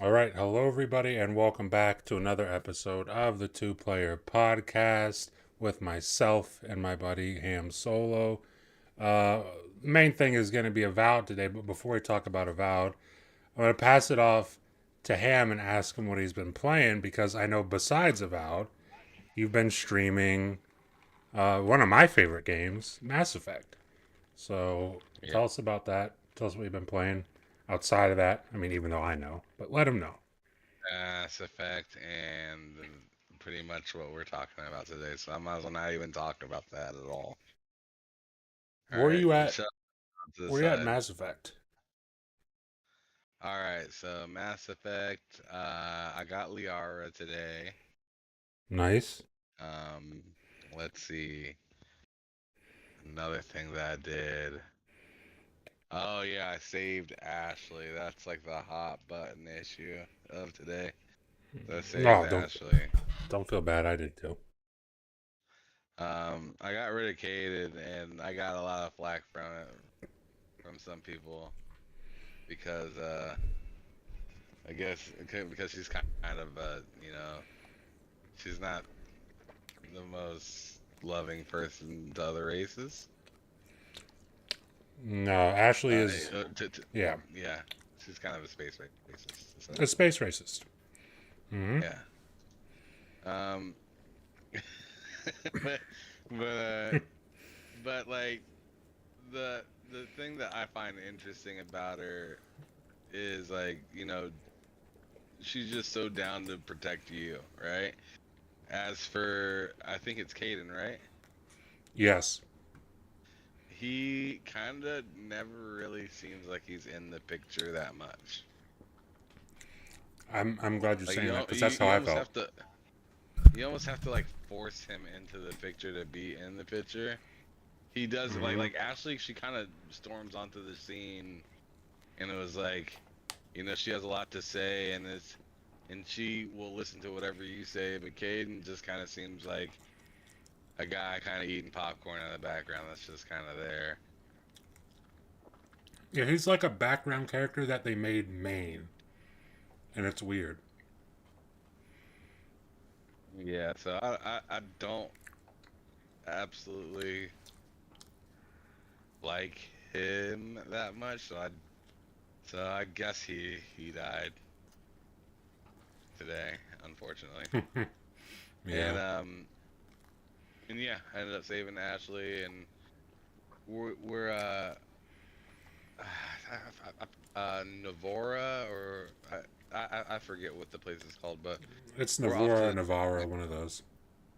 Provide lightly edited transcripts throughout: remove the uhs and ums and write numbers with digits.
All right, hello everybody, and welcome back to another episode of the Two Player Podcast with myself and my buddy Ham Solo. Uh, Main thing is going to be Avowed today, but before we talk about Avowed, I'm going to pass it off to Ham and ask him what he's been playing because I know besides Avowed, you've been streaming one of my favorite games, Mass Effect. So Yeah, tell us about that. Tell us what you've been playing outside of that. I mean, even though I know, but let him know. Mass Effect and pretty much what we're talking about today. So I might as well not even talk about that at all. All Where are right, you at? shut to the Where are you at in side. Mass Effect? All right, so Mass Effect. I got Liara today. Nice. Um, let's see. Another thing that I did. Oh yeah, I saved Ashley. That's like the hot button issue of today. So I saved No, Ashley. don't feel bad. I did too. I got rid of Caden, and I got a lot of flack from it from some people because I guess because she's kind of she's not the most loving person to other races. No, Ashley Uh, is. uh, to, to, Yeah, yeah, she's kind of a space racist, a essentially. space racist. Hmm. Yeah. Um, but but but like the thing that I find interesting about her is like she's just so down to protect you, right? As for, I think it's Caden, right? Yes, He kind of never really seems like he's in the picture that much. I'm glad you're Like saying you, that because that's how you I almost felt. have to, like force him into the picture to be in the picture. He does like Hmm. Ashley. She kind of storms onto the scene, and it was like, she has a lot to say, and she will listen to whatever you say. But Caden just kind of seems like a guy kind of eating popcorn in the background that's just kind of there. Yeah, he's like a background character that they made main, and it's weird. Yeah, so I don't absolutely like him that much. So I guess he died today, unfortunately. Yeah. And yeah, I ended up saving Ashley, and we're Navora, or I forget what the place is called, but It's we're off Navora or to, Navarro, one of those.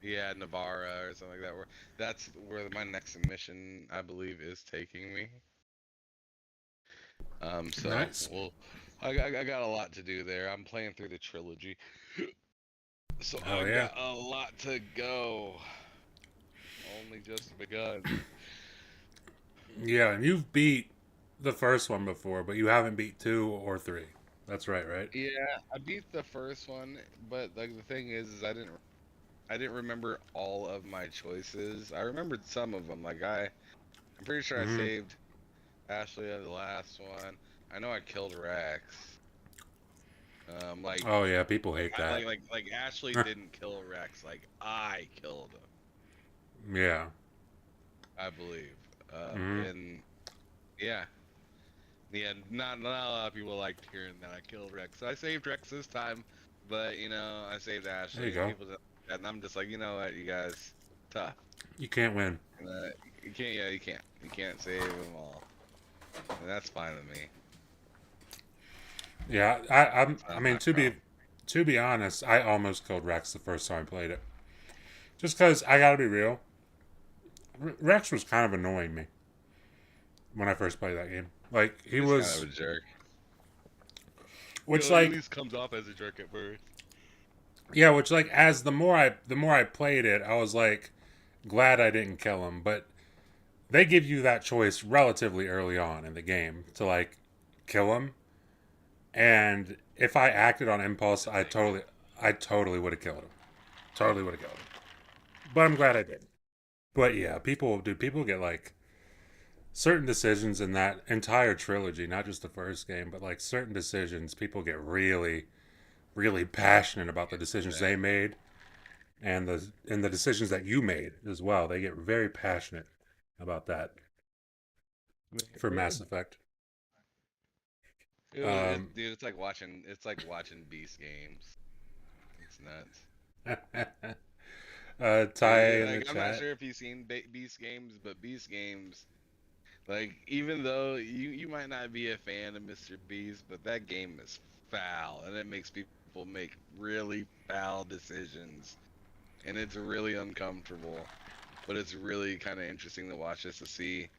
yeah, Navarra or something like that. That's where my next mission, I believe, is taking me. So Nice. I got a lot to do there. I'm playing through the trilogy, so I Oh yeah. got a lot to go. Only just begun. Yeah, and you've beat the first one before, but you haven't beat two or three. That's right, right? Yeah, I beat the first one, but like the thing is I didn't remember all of my choices. I remembered some of them. I'm pretty sure I Hmm. saved Ashley at the last one. I know I killed Rex. Um, like Oh yeah, people hate that. like Ashley didn't kill Rex. Like I killed him, Yeah. I believe. Hmm. And yeah, yeah. Not a lot of people liked hearing that I killed Rex. So I saved Rex this time, but I saved There you Ashley, and go. people just, and I'm just like, you know what, you guys, tough. You can't win. And, you can't. Yeah, you can't save them all, and that's fine with me. Yeah, It's I not mean, my problem. to be honest, I almost killed Rex the first time I played it. Just because I gotta be real, Rex was kind of annoying me when I first played that game. Like he He's kind of was, a jerk. which He at like least comes off as a jerk at first. yeah, which like as the more I played it, I was like glad I didn't kill him. But they give you that choice relatively early on in the game to like kill him, and if I acted on impulse, It's like, I totally would have killed him. Totally would have killed him. But I'm glad I did. But yeah, people get like certain decisions in that entire trilogy, not just the first game, but like certain decisions, people get really, really passionate about the decisions they That made and the decisions that you made as well. They get very passionate about that for Mass Effect. Um, dude, it's like watching Beast games. It's nuts. Ty in the Like I'm not chat. sure if you've seen Beast games, but Beast games, like even though you might not be a fan of Mr. Beast, but that game is foul and it makes people make really foul decisions and it's really uncomfortable. But it's really kind of interesting to watch just to see,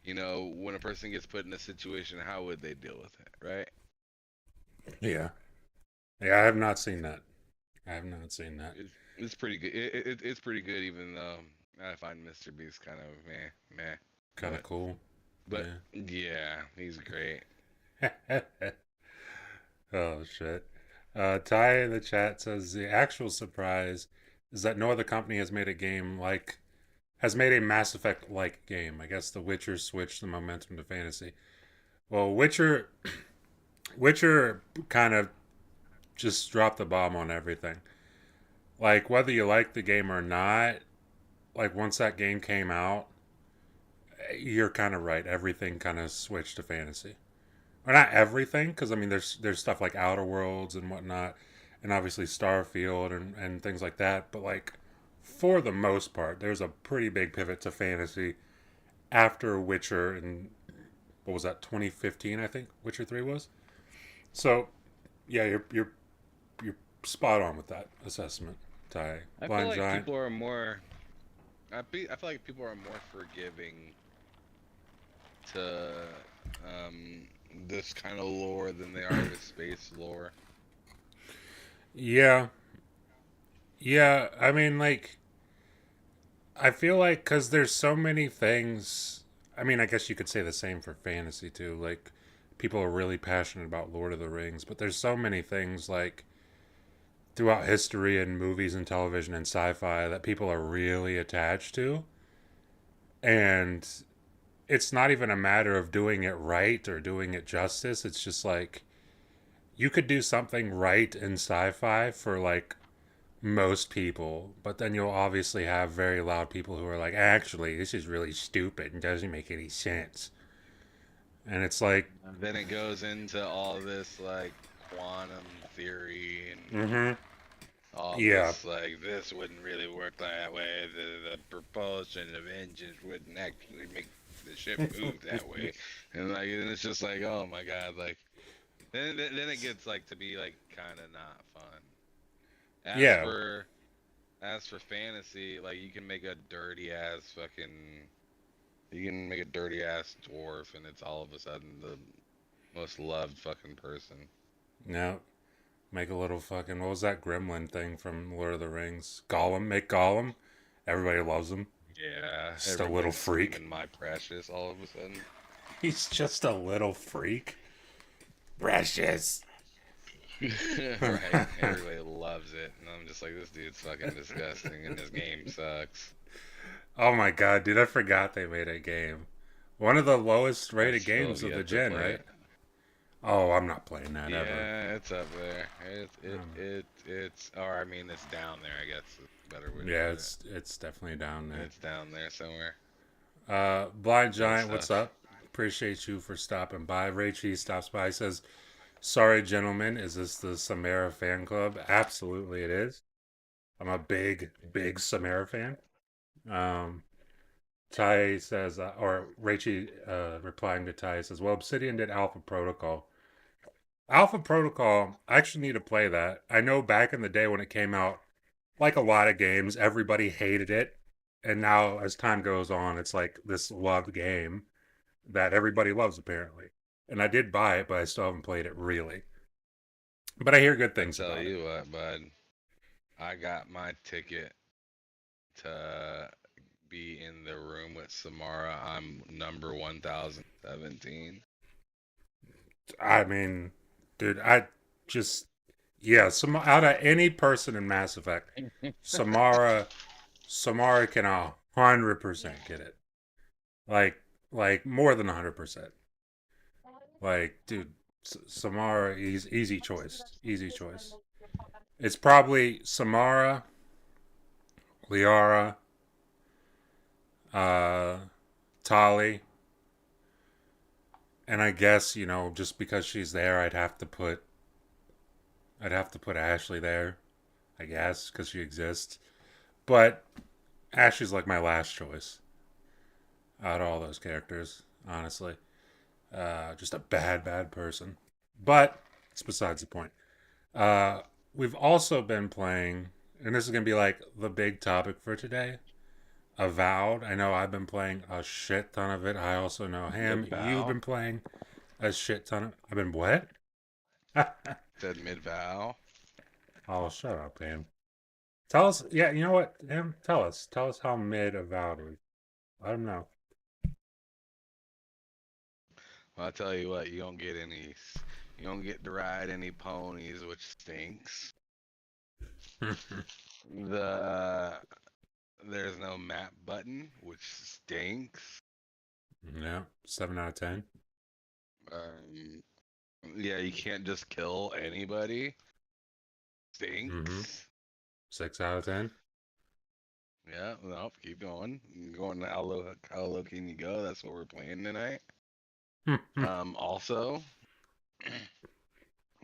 when a person gets put in a situation, how would they deal with it, right? Yeah, yeah, I have not seen that. I have not seen that. It's pretty good. It's pretty good, even though I find Mr. Beast kind of meh. Kind of But cool. but yeah, he's great. Yeah. Oh shit. Ty in the chat says the actual surprise is that no other company has made a game like has made a Mass Effect like game. I guess The Witcher switched the momentum to fantasy. Well, Witcher kind of just dropped the bomb on everything. Like whether you like the game or not, like once that game came out, you're kind of right. Everything kind of switched to fantasy. Or not everything, because I mean, there's stuff like Outer Worlds and whatnot, and obviously Starfield and things like that. But like, for the most part, there's a pretty big pivot to fantasy after Witcher and what was that 2015? I think Witcher 3 was. So yeah, you're spot on with that assessment, Ty. I feel Blind like Giant. people are more. I feel like people are more forgiving to um, this kind of lore than they are to space lore. Yeah, yeah. I mean, like, I feel like because there's so many things. I mean, I guess you could say the same for fantasy too. Like, people are really passionate about Lord of the Rings, but there's so many things like throughout history and movies and television and sci-fi that people are really attached to, and it's not even a matter of doing it right or doing it justice. It's just like you could do something right in sci-fi for like most people, but then you'll obviously have very loud people who are like, actually, this is really stupid and doesn't make any sense. And it's like, And then it goes into all this like quantum theory and mm-hmm, all yeah, this like this wouldn't really work that way. The propulsion of engines wouldn't actually make the ship move that way. And it's just like, oh my god, like then it gets like to be like kind of not fun. As yeah, for as for fantasy, like you can make a dirty ass dwarf and it's all of a sudden the most loved fucking person. no. Make a little fucking, what was that gremlin thing from Lord of the Rings? Gollum, make Gollum. Everybody loves him. Yeah, Just a little everybody's freak. screaming my precious all of a sudden. He's just a little freak. Precious. Right? Everybody loves it. And I'm just like, this dude's fucking disgusting and this game sucks. Oh my god, dude, I forgot they made a game. One of the lowest I rated still have games of the yet to gen, play right? it. Oh, I'm not playing that ever. Yeah, it's up there. Um, It's or I mean it's down there, I guess is a better way to yeah, put it. it's definitely down there. It's down there somewhere. Blind Good Giant, what's stuff. up? Appreciate you for stopping by. Ray Cheese stops by. He says, "Sorry, gentlemen, is this the Samara fan club?" Absolutely, it is. I'm a big, big Samara fan. Um, Ty says, or Rachie replying to Ty says, "Well, Obsidian did Alpha Protocol. Alpha Protocol, I actually need to play that. I know back in the day when it came out, like a lot of games, everybody hated it. And now, as time goes on, it's like this loved game that everybody loves, apparently. And I did buy it, but I still haven't played it really. But I hear good I things tell about it. you what, bud, I got my ticket to be in the room with Samara. I'm number 1017. I mean, dude, I just, yeah, some out of any person in Mass Effect, Samara can 100% get it. Like, Like more than 100%. Like, dude, Samara, easy choice. Easy choice. It's probably Samara, Liara, uh, Tali, and I guess just because she's there, I'd have to put Ashley there. I guess because she exists, but Ashley's like my last choice out of all those characters. Honestly, just a bad person. But it's besides the point. Uh, we've also been playing, and this is gonna be like the big topic for today. Avowed. I know I've been playing a shit ton of it. I also know Mid Ham. You've vow. been playing a shit ton of. I've been what? Said mid vow. Oh, shut up, Ham. Tell us. Yeah, you know what, Ham? Tell us. Tell us how mid Avowed was. Let him know. Well, I'll tell you what, you don't get any. You don't get to ride any ponies, which stinks. There's no map button, which stinks. Yeah, 7 out of 10. Um, yeah, you can't just kill anybody. Mm-hmm. Stinks. 6 out of 10. Yeah, no, keep going. Going how low can you go? That's what we're playing tonight. Also,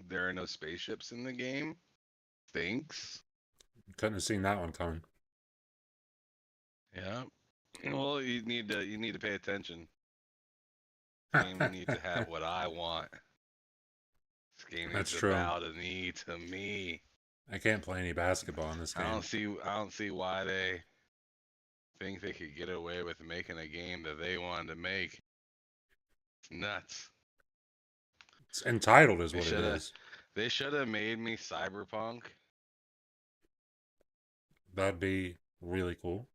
there are no spaceships in the game. Stinks. Couldn't have seen that one coming. Yeah. Well, you need to pay attention. This game needs to have what I want. This game needs That's to true. bow the knee to me. I can't play any basketball in this game. I don't see why they think they could get away with making a game that they wanted to make. It's nuts. It's entitled, is They what it should have is. they should have made me Cyberpunk. That'd be really cool.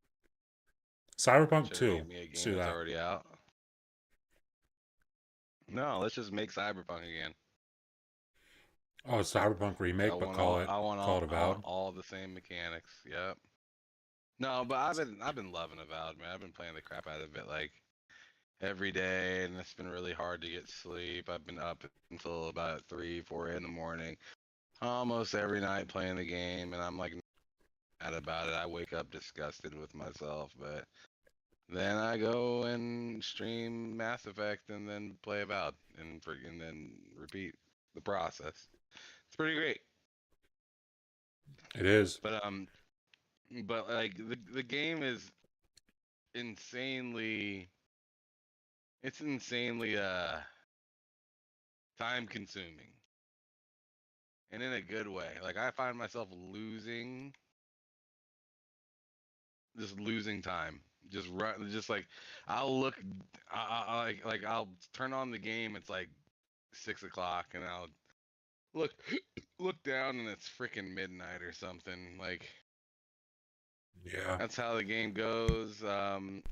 They Cyberpunk should have 2. made me a Let's game do that's that. already out. No, let's just make Cyberpunk again. Oh, Cyberpunk remake, but call it I want Avowed. all the same mechanics. Yep. No, but I've been loving Avowed, man. I've been playing the crap out of it like every day, and it's been really hard to get sleep. I've been up until about 3, 4 in the morning, almost every night playing the game, and I'm like mad about it. I wake up disgusted with myself, but then I go and stream Mass Effect and then play Avowed and then repeat the process. It's pretty great. It is. But like the game is insanely it's insanely time consuming. And in a good way. Like I find myself losing time. Just run just like I'll look like I'll turn on the game, it's like 6 o'clock and I'll look look down and it's freaking midnight or something. Like Yeah. that's how the game goes.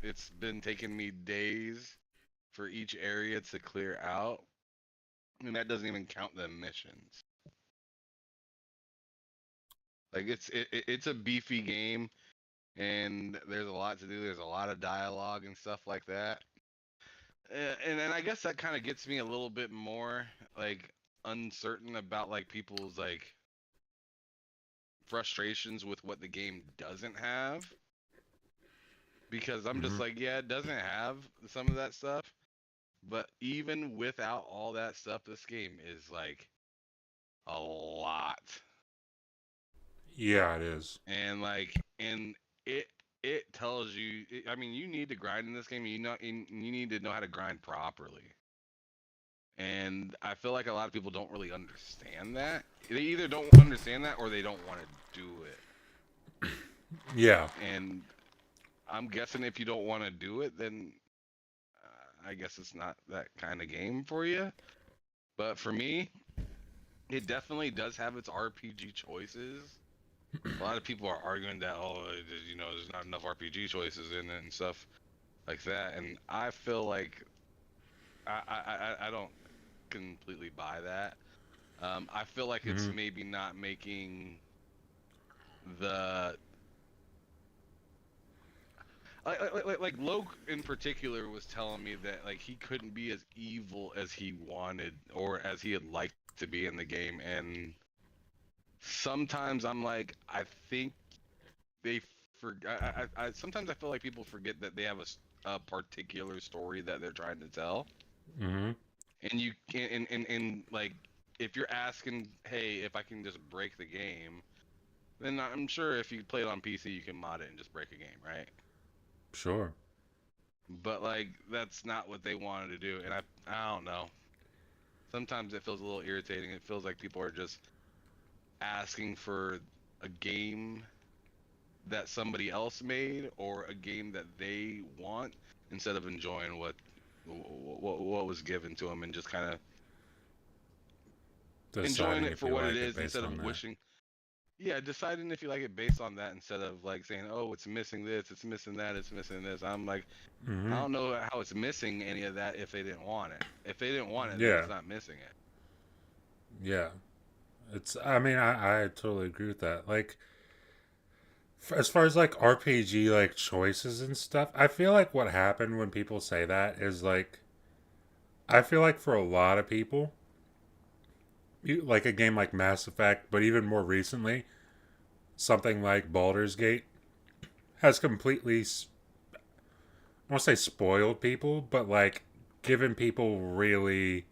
It's been taking me days for each area to clear out, and that doesn't even count the missions. Like it's a beefy game, and there's a lot to do. There's a lot of dialogue and stuff like that. And I guess that kind of gets me a little bit more like uncertain about like people's like frustrations with what the game doesn't have, because I'm just Mm-hmm. like, yeah, it doesn't have some of that stuff. But even without all that stuff, this game is like a lot. Yeah, it is. And it it tells you. I mean, you need to grind in this game. You need to know how to grind properly. And I feel like a lot of people don't really understand that. They either don't understand that or they don't want to do it. Yeah. And I'm guessing if you don't want to do it, then I guess it's not that kind of game for you. But for me, it definitely does have its RPG choices. A lot of people are arguing that, oh, there's not enough RPG choices in it and stuff like that, and I feel like I don't completely buy that. I feel like it's Mm-hmm. maybe not making the like Loke in particular was telling me that like he couldn't be as evil as he wanted or as he had liked to be in the game, and sometimes I'm like, I think they sometimes I feel like people forget that they have a particular story that they're trying to tell, Mm-hmm. and you can and like if you're asking, hey, if I can just break the game, then I'm sure if you play it on PC, you can mod it and just break a game, right? Sure. But like that's not what they wanted to do, and I don't know. Sometimes it feels a little irritating. It feels like people are just asking for a game that somebody else made or a game that they want instead of enjoying what was given to them and just kind of enjoying Deciding it if for you what it like it is based instead on of that. wishing. Yeah, deciding if you like it based on that instead of like saying, "Oh, it's missing this, it's missing that, it's missing this." I'm like, I Mm-hmm. don't know how it's missing any of that if they didn't want it. If they didn't want it, then Yeah. it's not missing it. Yeah. It's. I mean, I totally agree with that. Like, as far as like RPG like choices and stuff, I feel like what happened when people say that is like, I feel like for a lot of people, like a game like Mass Effect, but even more recently, something like Baldur's Gate has completely, I won't say spoiled people, but like given people really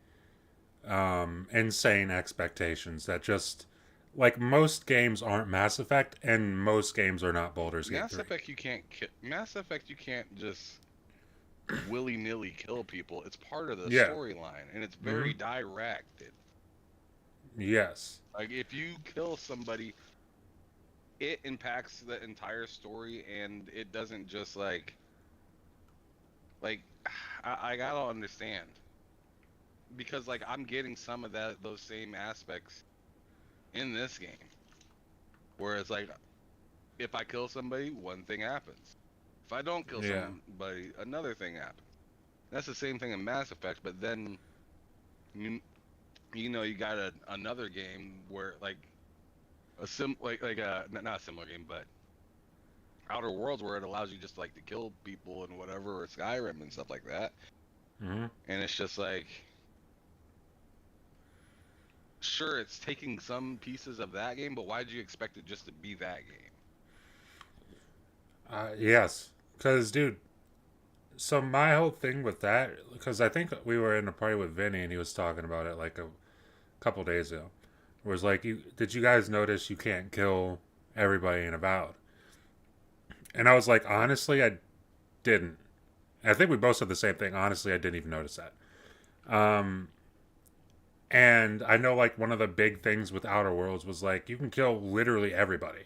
insane expectations that just like most games aren't Mass Effect and most games are not Baldur's Gate 3. Mass Effect you can't just willy-nilly kill people. It's part of the Yeah. storyline and it's Mm-hmm. very direct. Yes. Like if you kill somebody, it impacts the entire story and it doesn't just like I gotta understand because like I'm getting some of those same aspects in this game. Whereas like if I kill somebody, one thing happens. If I don't kill Yeah. somebody, another thing happens. That's the same thing in Mass Effect, but then you you got another game where like like a not a similar game, but Outer Worlds where it allows you just like to kill people and whatever, or Skyrim and stuff like that. Mm-hmm. And it's just like, sure, it's taking some pieces of that game, but why did you expect it just to be that game? Yes. Because, dude, so my whole thing with that, because I think we were in a party with Vinny and he was talking about it like a couple days ago. Was like, you did you guys notice you can't kill everybody in Avowed? And I was like, honestly, I didn't. I think we both said the same thing. Honestly, I didn't even notice that. Um, and I know like one of the big things with Outer Worlds was like you can kill literally everybody.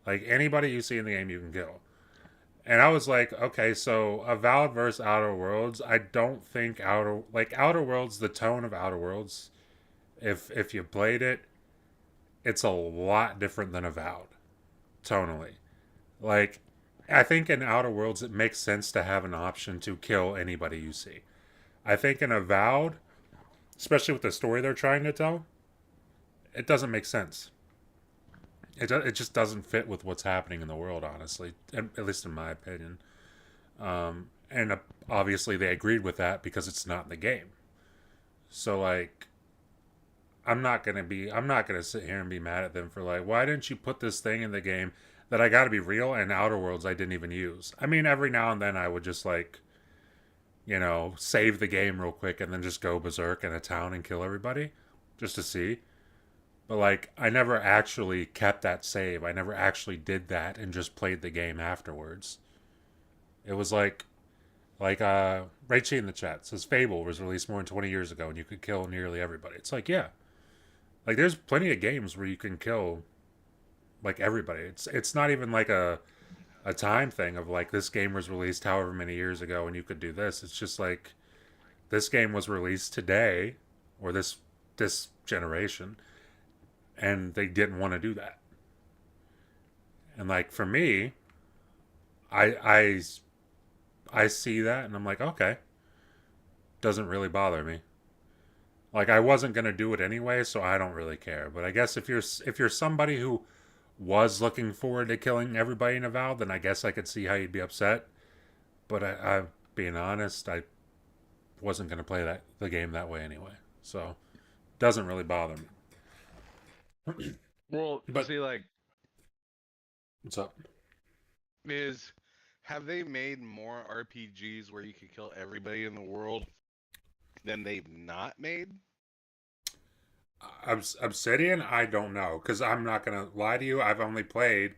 Like anybody you see in the game, you can kill. And I was like, okay, so Avowed versus Outer Worlds. I don't think Outer Worlds, the tone of Outer Worlds, if you played it, it's a lot different than Avowed tonally. Like, I think in Outer Worlds it makes sense to have an option to kill anybody you see. I think in Avowed, especially with the story they're trying to tell, it doesn't make sense. It just doesn't fit with what's happening in the world, honestly, at least in my opinion. And obviously they agreed with that because it's not in the game. So like, I'm not gonna sit here and be mad at them for like, why didn't you put this thing in the game that I got to be real and Outer Worlds I didn't even use. I mean, every now and then I would just like, save the game real quick and then just go berserk in a town and kill everybody just to see. But like, I never actually kept that save. I never actually did that and just played the game afterwards. It was like Rachie in the chat says Fable was released more than 20 years ago and you could kill nearly everybody. It's like, yeah. Like there's plenty of games where you can kill like everybody. It's not even like a time thing of like this game was released however many years ago and you could do this. It's just like this game was released today or this generation and they didn't want to do that. And like for me, I I I see that and I'm like, okay, doesn't really bother me. Like I wasn't going to do it anyway, so I don't really care. But I guess if you're somebody who was looking forward to killing everybody in Avowed, then I guess I could see how you'd be upset. But I being honest, I wasn't going to play the game that way anyway. So doesn't really bother me. Well, But see, like, what's up? is have they made more RPGs where you could kill everybody in the world than they've not made? Obsidian, I don't know because I'm not gonna lie to you. I've only played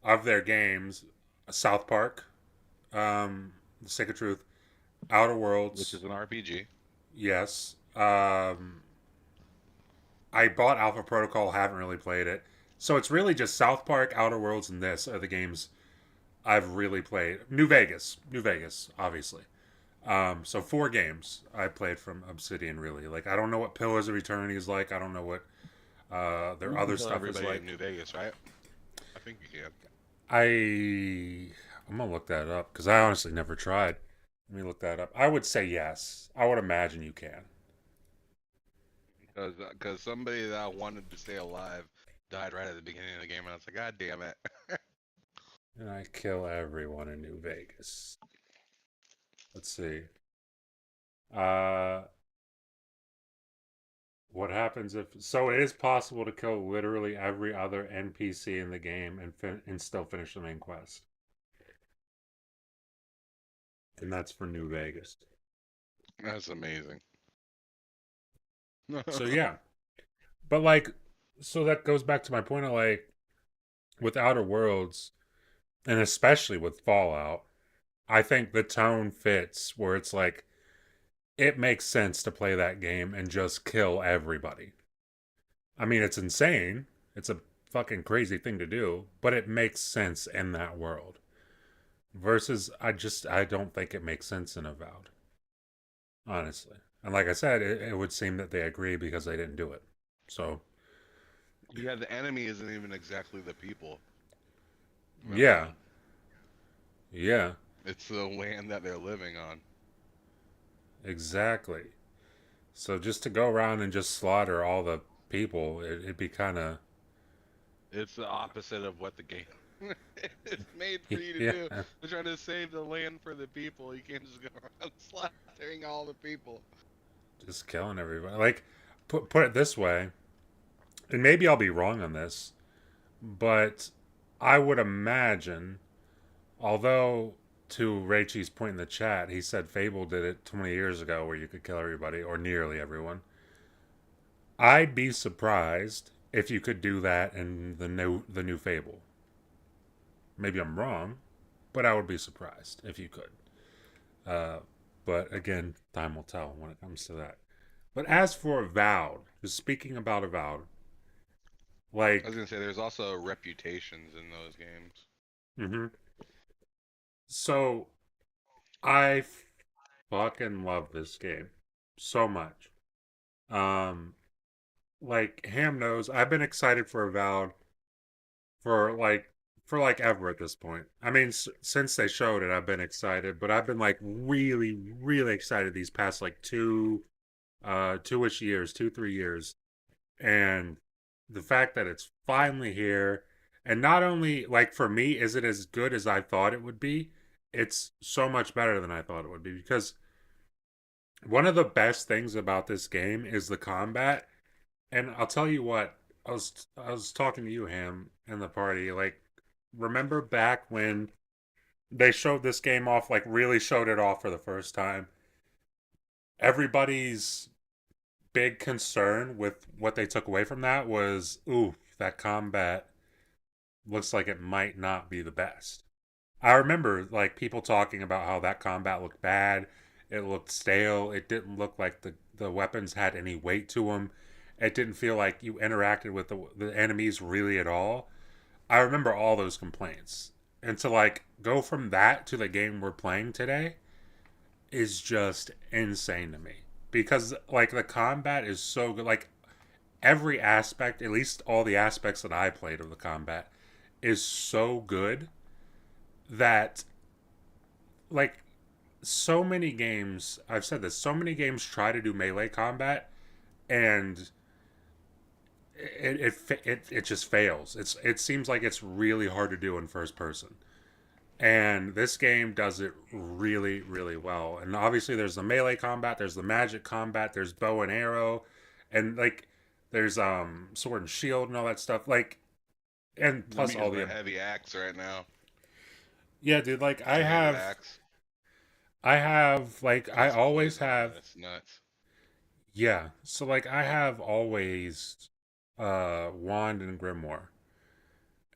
of their games South Park, The Stick of Truth, Outer Which Worlds, is an RPG. yes. I bought Alpha Protocol, haven't really played it. So it's really just South Park, Outer Worlds, and this are the games I've really played. New Vegas, obviously. So 4 games I played from Obsidian. Really, like I don't know what Pillars of Eternity is like. I don't know what their You can other kill stuff is everybody in like. New Vegas, right? I think you can. I'm gonna look that up because I honestly never tried. Let me look that up. I would say yes. I would imagine you can. Because somebody that wanted to stay alive died right at the beginning of the game, and I was like, God damn it. And I kill everyone in New Vegas. Let's see. Uh, what happens if? So it is possible to kill literally every other NPC in the game and still finish the main quest, and that's for New Vegas. That's amazing. So yeah, but like, so that goes back to my point of like with Outer Worlds and especially with Fallout, I think the tone fits where it's like it makes sense to play that game and just kill everybody. I mean, it's insane. It's a fucking crazy thing to do, but it makes sense in that world. Versus, I don't think it makes sense in Avowed, honestly. And like I said, it would seem that they agree because they didn't do it. So, Yeah, the enemy isn't even exactly the people. yeah, yeah, It's the land that they're living on. exactly. So just to go around and just slaughter all the people, it'd be kind of, It's the opposite of what the game is made for you to yeah, do. They're trying to save the land for the people. You can't just go around slaughtering all the people. just killing everybody. Like, put it this way, and maybe I'll be wrong on this, but I would imagine, although to Raichi's point in the chat, he said Fable did it 20 years ago where you could kill everybody or nearly everyone. I'd be surprised if you could do that in the new Fable. Maybe I'm wrong, but I would be surprised if you could. Uh, but again, time will tell when it comes to that. But as for Avowed, just speaking about Avowed, I was like, gonna say there's also reputations in those games. mm-hmm. So I fucking love this game so much. Um, like Ham knows, I've been excited for Avowed for like ever at this point. I mean, since they showed it, I've been excited, but I've been like really, really excited these past like 2-ish years, 2-3 years, and the fact that it's finally here, and not only like for me, is it as good as I thought it would be? It's so much better than I thought it would be because one of the best things about this game is the combat. And I'll tell you what, I was talking to you, Ham, in the party. Like, remember back when they showed this game off, like really showed it off for the first time? Everybody's big concern with what they took away from that was, ooh, that combat looks like it might not be the best. I remember like people talking about how that combat looked bad. It looked stale. It didn't look like the weapons had any weight to them. It didn't feel like you interacted with the enemies really at all. I remember all those complaints. And to like go from that to the game we're playing today is just insane to me. Because like the combat is so good. Like every aspect, at least all the aspects that I played of the combat, is so good that like so many games, I've said this, so many games try to do melee combat and it just fails. It seems like it's really hard to do in first person. And this game does it really, really well. And obviously, there's the melee combat, there's the magic combat, there's bow and arrow, and like there's sword and shield and all that stuff. Like, and I'm plus all using a the heavy axe right now. yeah, dude. Like Two-handed axe. I Has always poison on have it. It's nuts. yeah. So like I have always wand and grimoire.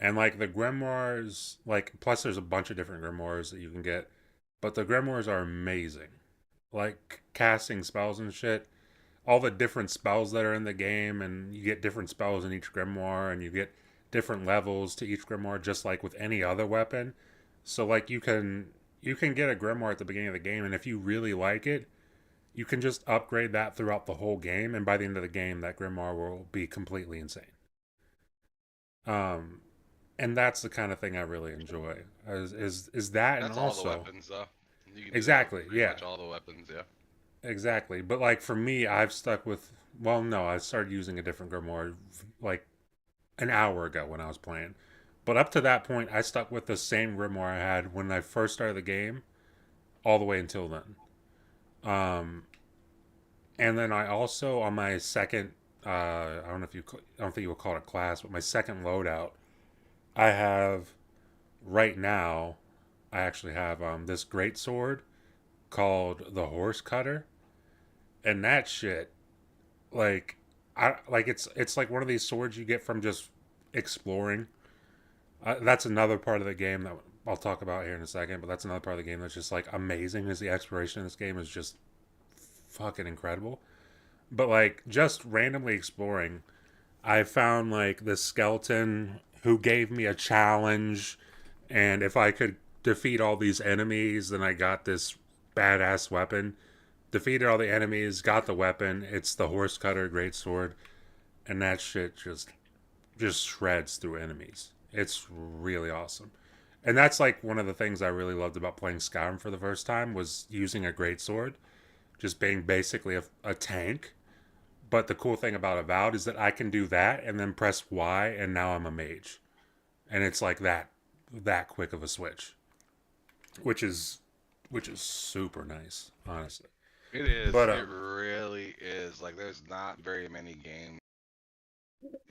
And like the grimoires, like plus there's a bunch of different grimoires that you can get, but the grimoires are amazing. Like casting spells and shit. All the different spells that are in the game, and you get different spells in each grimoire, and you get different levels to each grimoire, just like with any other weapon. So like you can get a grimoire at the beginning of the game, and if you really like it, you can just upgrade that throughout the whole game, and by the end of the game, that grimoire will be completely insane. Um, and that's the kind of thing I really enjoy. Is that, and That's all the also weapons, though. You can do that with exactly, pretty yeah, much all the weapons, yeah. exactly. But like for me, I've stuck with. Well, no, I started using a different grimoire like an hour ago when I was playing. But up to that point, I stuck with the same grimoire I had when I first started the game, all the way until then. Um, and then I also on my second, I don't know if you, I don't think you would call it a class, but my second loadout, I have right now. I actually have this great sword called the Horse Cutter, and that shit, like, I like it's like one of these swords you get from just exploring. That's another part of the game that I'll talk about here in a second. But that's another part of the game that's just like amazing. Is the exploration in this game is just fucking incredible. But like just randomly exploring, I found like this skeleton who gave me a challenge, and if I could defeat all these enemies, then I got this badass weapon. Defeated all the enemies, got the weapon. It's the horse cutter great sword, and that shit just shreds through enemies. It's really awesome. And that's like one of the things I really loved about playing Skyrim for the first time was using a great sword, just being basically a tank. But the cool thing about Avowed is that I can do that and then press Y and now I'm a mage. And it's like that quick of a switch, which is which is super nice, honestly. It is. But It really is. Like, there's not very many games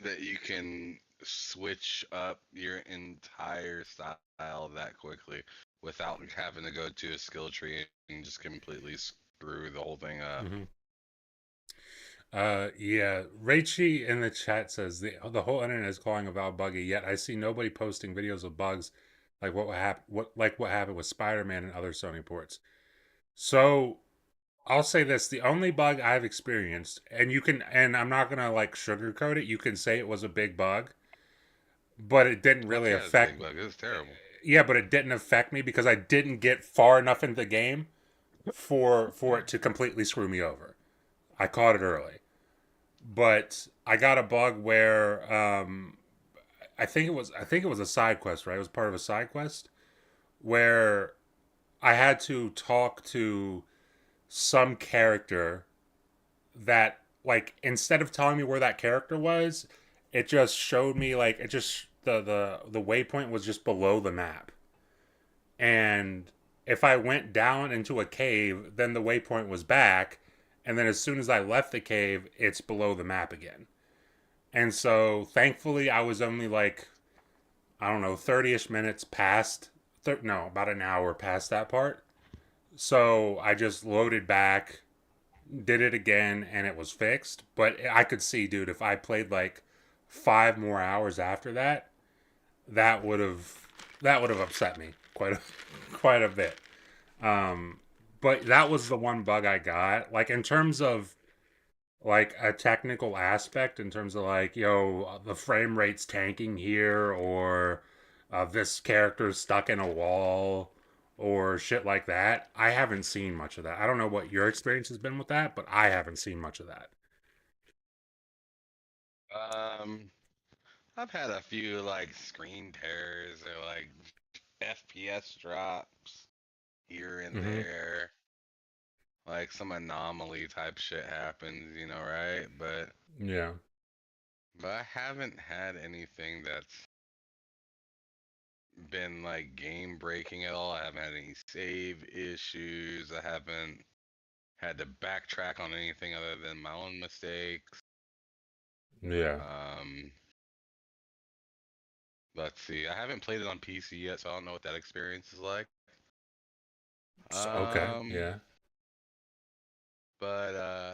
that you can switch up your entire style that quickly without having to go to a skill tree and just completely screw the whole thing up. mhm. Yeah, Raichi in the chat says the whole internet is calling Avowed buggy. Yet I see nobody posting videos of bugs like what happened with Spider-Man and other Sony ports. So I'll say this: the only bug I've experienced, and I'm not gonna like sugarcoat it. You can say it was a big bug, but it didn't Fuck really yeah, it's a big affect. bug. It's terrible. Yeah, but it didn't affect me because I didn't get far enough into the game for it to completely screw me over. I caught it early. But I got a bug where I think it was a side quest, right? It was part of a side quest where I had to talk to some character that like instead of telling me where that character was, it just showed me like it just the waypoint was just below the map. And if I went down into a cave, then the waypoint was back, and then as soon as I left the cave, it's below the map again. And so thankfully I was only like I don't know 30ish minutes past no, about an hour past that part. So I just loaded back, did it again and it was fixed, but I could see dude if I played like 5 more hours after that, that would have that would have upset me quite a bit. Um but that was the one bug I got. Like in terms of like a technical aspect in terms of like the frame rate's tanking here or this character's stuck in a wall or shit like that. I haven't seen much of that. I don't know what your experience has been with that, but I haven't seen much of that. Um, I've had a few like screen tears or like FPS drops here and Hmm. there. Like some anomaly type shit happens, right? Yeah. But I haven't had anything that's been like game breaking at all. I haven't had any save issues. I haven't had to backtrack on anything other than my own mistakes. Yeah. Um, let's see. I haven't played it on PC yet, so I don't know what that experience is like. Okay. Um, Yeah. but uh,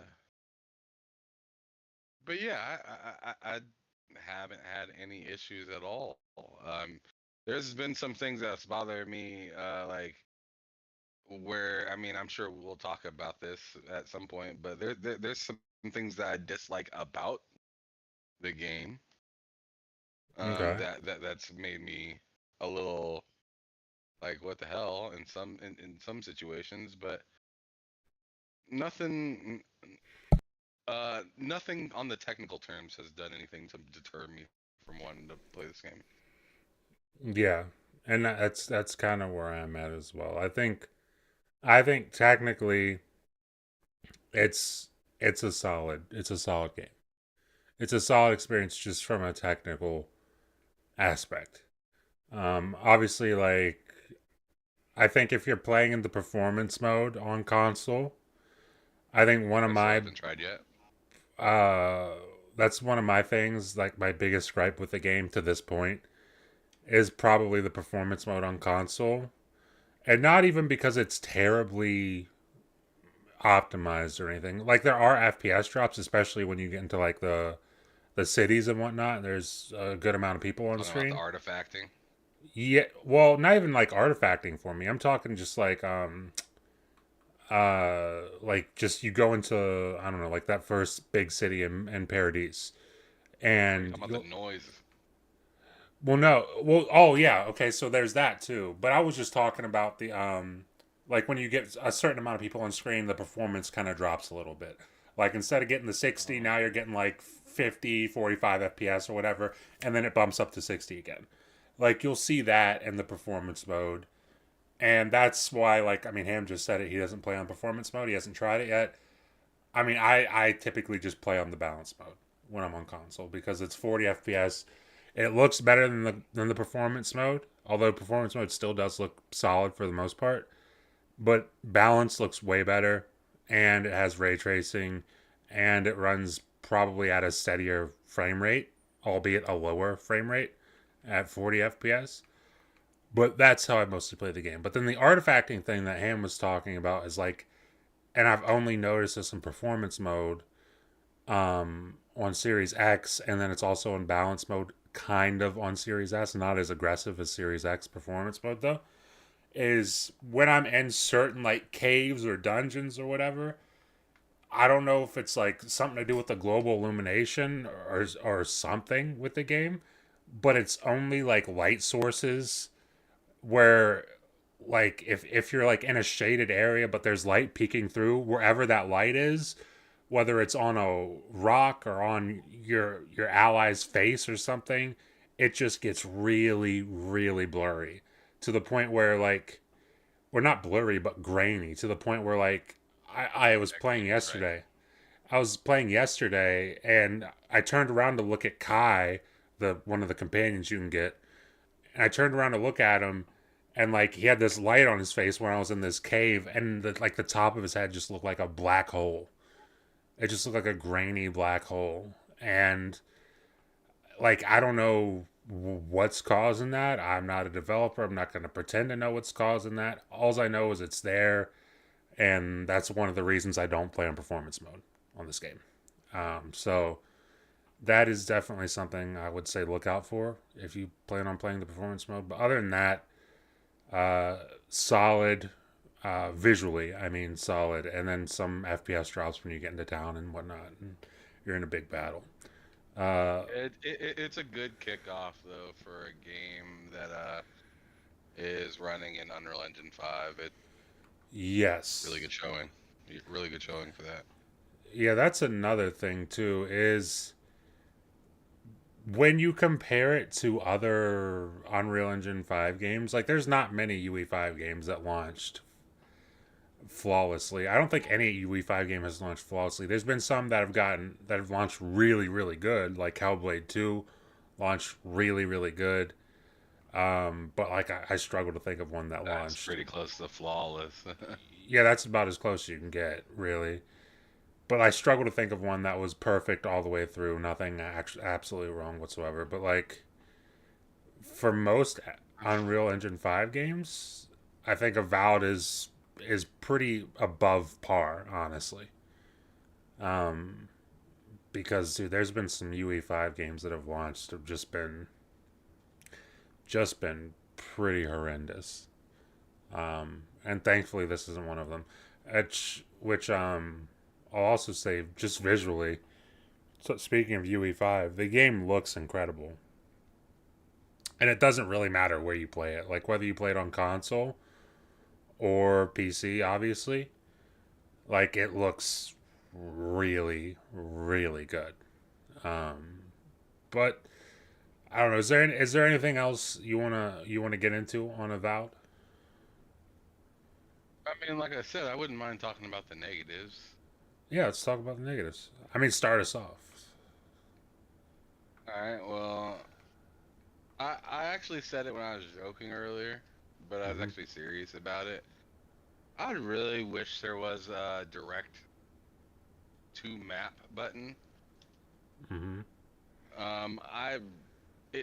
but yeah, I haven't had any issues at all. There's been some things that's bothered me, like where I mean, I'm sure we'll talk about this at some point, but there's some things that I dislike about the game, Okay. that's made me a little like what the hell in some situations, but nothing nothing on the technical terms has done anything to deter me from wanting to play this game. Yeah. And that's kind of where I'm at as well. I think technically it's it's a solid game. It's a solid experience just from a technical aspect. Obviously, like I think if you're playing in the performance mode on console, I think one of I still my haven't tried yet. uh that's one of my things, like my biggest gripe with the game to this point is probably the performance mode on console. And not even because it's terribly optimized or anything. Like there are FPS drops, especially when you get into like the cities and whatnot. There's a good amount of people on the Talking about the screen. artifacting. Yeah, well, not even like artifacting for me. I'm talking just like just you go into, I don't know, like that first big city in Paradise, Are you and talking about you'll, the noise? well, no, well, oh yeah, okay, so there's that too. But I was just talking about the like when you get a certain amount of people on screen, the performance kind of drops a little bit. Like instead of getting the 60, Oh, now you're getting like 50, 45 FPS or whatever, and then it bumps up to 60 again. Like you'll see that in the performance mode. And that's why, like, I mean, Ham just said it. He doesn't play on performance mode. He hasn't tried it yet. I mean, I typically just play on the balance mode when I'm on console because it's 40 FPS. It looks better than the performance mode, although performance mode still does look solid for the most part. But balance looks way better, and it has ray tracing, and it runs probably at a steadier frame rate, albeit a lower frame rate at 40 FPS. But that's how I mostly play the game. But then the artifacting thing that Ham was talking about is like, and I've only noticed this in performance mode on Series X, and then it's also in balance mode kind of on Series S, not as aggressive as Series X performance mode though, is when I'm in certain like caves or dungeons or whatever. I don't know if it's like something to do with the global illumination or something with the game, but it's only like light sources where like if you're like in a shaded area but there's light peeking through wherever that light is, whether it's on a rock or on your ally's face or something, it just gets really really blurry to the point where like we're not blurry but grainy to the point where like I was playing textures, right? yesterday. I was playing yesterday and I turned around to look at Kai, the one of the companions you can get, and I turned around to look at him, and like he had this light on his face when I was in this cave, and like the top of his head just looked like a black hole. It just looked like a grainy black hole, and like I don't know what's causing that. I'm not a developer. I'm not going to pretend to know what's causing that. All I know is it's there, and that's one of the reasons I don't play on performance mode on this game. So that is definitely something I would say look out for if you plan on playing the performance mode. But other than that, solid visually. I mean, solid, and then some FPS drops when you get into town and whatnot, and you're in a big battle. Uh, It's a good kickoff though for a game that is running in Unreal Engine 5. It really yes, good showing. Really good showing for that. yeah, that's another thing too. Is when you compare it to other Unreal Engine 5 games, like there's not many UE5 games that launched flawlessly. I don't think any UE5 game has launched flawlessly. There's been some that have launched really really good, like Hellblade 2 launched really really good. But like I struggle to think of one that That's launched. pretty close to flawless. Yeah, that's about as close as you can get, really. But I struggle to think of one that was perfect all the way through, nothing actually absolutely wrong whatsoever. But like for most Unreal Engine 5 games, I think Avowed is pretty above par, honestly. Um, because dude, there's been some UE5 games that have launched have just been pretty horrendous. And thankfully this isn't one of them. Which I'll also say just visually. So speaking of UE5, the game looks incredible. And it doesn't really matter where you play it. Like whether you play it on console or PC, obviously. Like it looks really, really good. Um, but I don't know. Is there anything else you wanna get into on Avowed? I mean, like I said, I wouldn't mind talking about the negatives. Yeah, let's talk about the negatives. I mean, start us off. All right. Well, I actually said it when I was joking earlier, but I was Mm-hmm. actually serious about it. I really wish there was a direct to map button. Mm-hmm. Um, I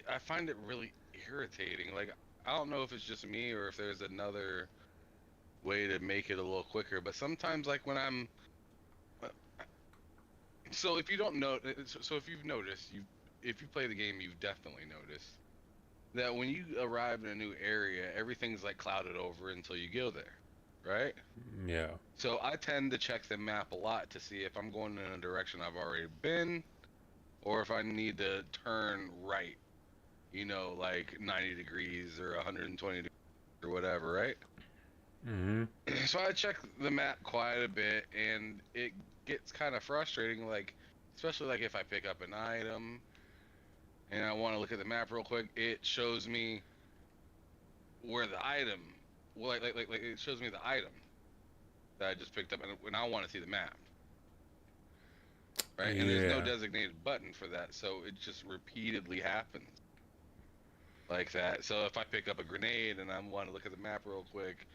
I find it really irritating. Like I don't know if it's just me or if there's another way to make it a little quicker, but sometimes like when I'm so if you don't know so if you've noticed, you if you play the game, you've definitely noticed that when you arrive in a new area, everything's like clouded over until you go there, right? Yeah. So I tend to check the map a lot to see if I'm going in a direction I've already been or if I need to turn right, like 90 degrees or 120 degrees or whatever, right? Mm-hmm. So I check the map quite a bit and it gets kind of frustrating, like, especially like if I pick up an item and I want to look at the map real quick, it shows me where the item, well, like it shows me the item that I just picked up, and when I want to see the map, right? And there's no Yeah. designated button for that, so it just repeatedly happens like that. So if I pick up a grenade and I want to look at the map real quick,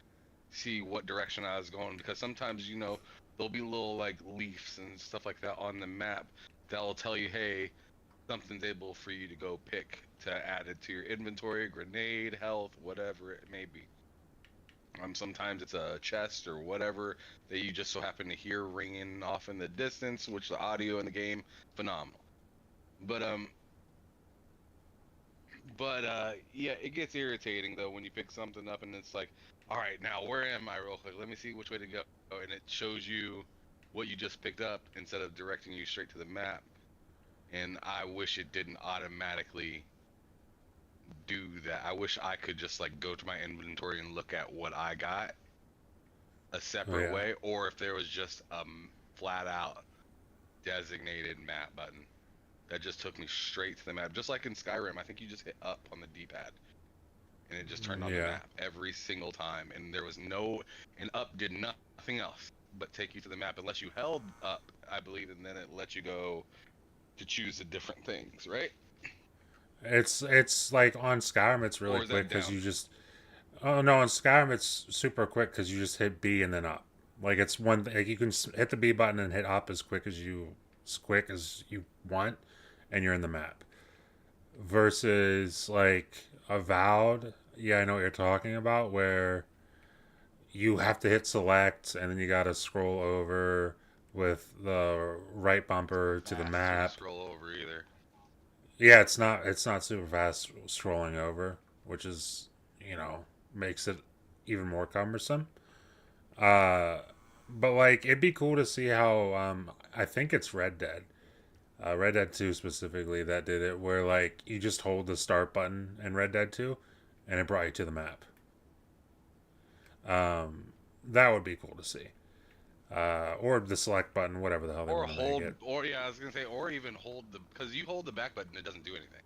see what direction I was going, because sometimes there'll be little like leaves and stuff like that on the map that will tell you, hey, something's able for you to go pick to add it to your inventory, grenade, health, whatever it may be. Sometimes it's a chest or whatever that you just so happen to hear ringing off in the distance, which the audio in the game phenomenal. But yeah, it gets irritating though when you pick something up and it's like, all right, now where am I real quick? Let me see which way to go, and it shows you what you just picked up instead of directing you straight to the map. And I wish it didn't automatically do that. I wish I could just like go to my inventory and look at what I got a Oh separate yeah. way, or if there was just a flat out designated map button that just took me straight to the map. Just like in Skyrim, I think you just hit up on the D-pad and it just turned on the Yeah. map every single time. And there was no, and up did nothing else but take you to the map unless you held up, I believe, and then it let you go to choose the different things, right? It's like on Skyrim, it's really Or is quick that because down? you just. Oh no, on Skyrim it's super quick because you just hit B and then up. Like it's one. Like you can hit the B button and hit up as quick as you want, and you're in the map. Versus like Avowed, yeah, I know what you're talking about, where you have to hit select and then you gotta scroll over with the right bumper to the Fast to map. scroll over either. Yeah, it's not super fast scrolling over, which is makes it even more cumbersome. Uh, but like it'd be cool to see how I think it's Red Dead 2 specifically that did it, where like you just hold the start button in Red Dead 2, and it brought you to the map. That would be cool to see. Or the select button, whatever the hell they Or want to make hold, it. or yeah, I was gonna say, or even hold the, because you hold the back button, it doesn't do anything.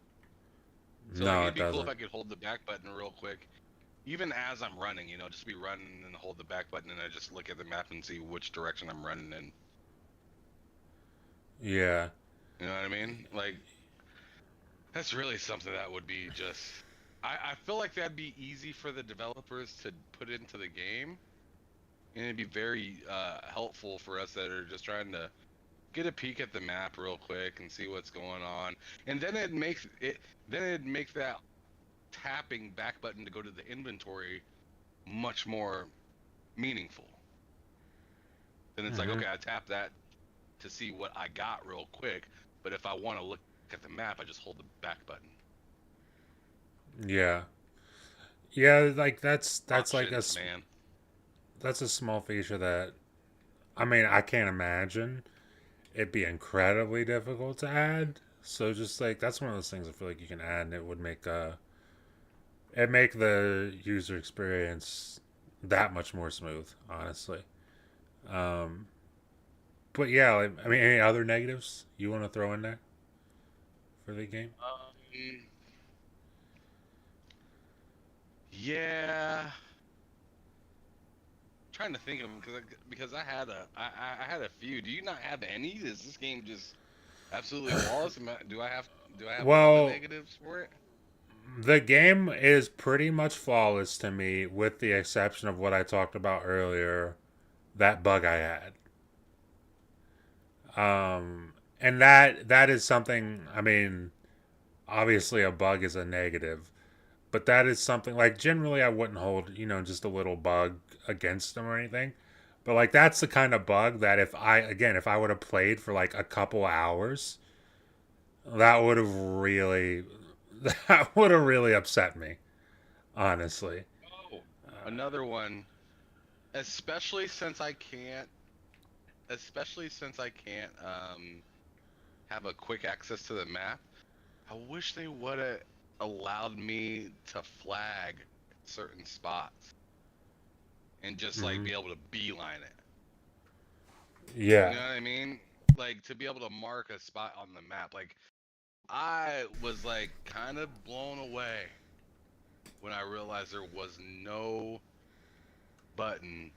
So like, No, it'd it be cool if doesn't. I could hold the back button real quick, even as I'm running. Just be running and hold the back button, and I just look at the map and see which direction I'm running in. Yeah, You know what I mean? Like, that's really something that would be just. I feel like that'd be easy for the developers to put into the game, and it'd be very helpful for us that are just trying to get a peek at the map real quick and see what's going on. And then it makes that tapping back button to go to the inventory much more meaningful. Then it's like, Hmm. okay, I tap that to see what I got real quick, but if I want to look at the map, I just hold the back button. Yeah. Yeah, like that's like Options, man. that's a small feature that I mean, I can't imagine it'd be incredibly difficult to add. So just like that's one of those things I feel like you can add and it would make the user experience that much more smooth, honestly. Um, but yeah, like, I mean, any other negatives you want to throw in there for the game? Yeah, trying to think of them because I had a few. Do you not have any? Is this game just absolutely flawless? Do I have a lot of Well, negatives for it? the game is pretty much flawless to me, with the exception of what I talked about earlier, that bug I had. And that is something. I mean, obviously a bug is a negative, but that is something like generally I wouldn't hold just a little bug against them or anything. But like that's the kind of bug that if I would have played for like a couple hours, that would have really that would have really upset me, honestly. Oh, another one. Especially since I can't, especially since I can't have a quick access to the map. I wish they would have allowed me to flag certain spots and just like Hmm. be able to beeline it. You Yeah. know what I mean? Like to be able to mark a spot on the map. Like I was like kind of blown away when I realized there was no button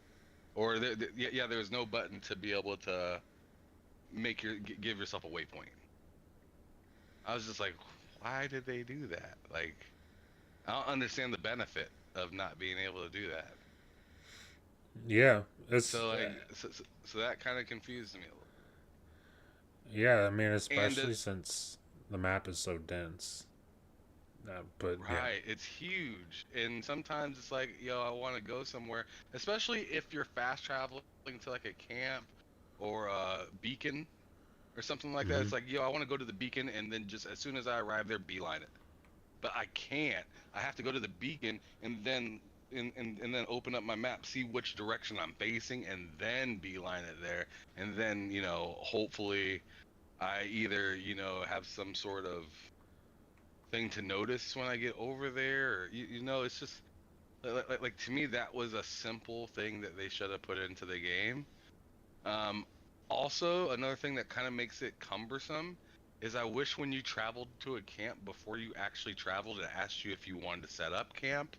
or yeah, there was no button to be able to give yourself a waypoint. I was just like, why did they do that? Like I don't understand the benefit of not being able to do that. Yeah. It's So like so that kind of confused me a little. yeah. I mean, And especially since the map is so dense. But yeah. right, it's huge. And sometimes it's like, yo, I want to go somewhere, especially if you're fast traveling to like a camp or a beacon or something like that. Hmm. It's like, yo, I want to go to the beacon and then just as soon as I arrive there, beeline it. But I can't. I have to go to the beacon and then open up my map, see which direction I'm facing, and then beeline it there. And then, hopefully I either, have some sort of thing to notice when I get over there, or it's just like to me that was a simple thing that they should have put into the game. Um, Also, another thing that kind of makes it cumbersome is I wish when you traveled to a camp before you actually traveled, it asked you if you wanted to set up camp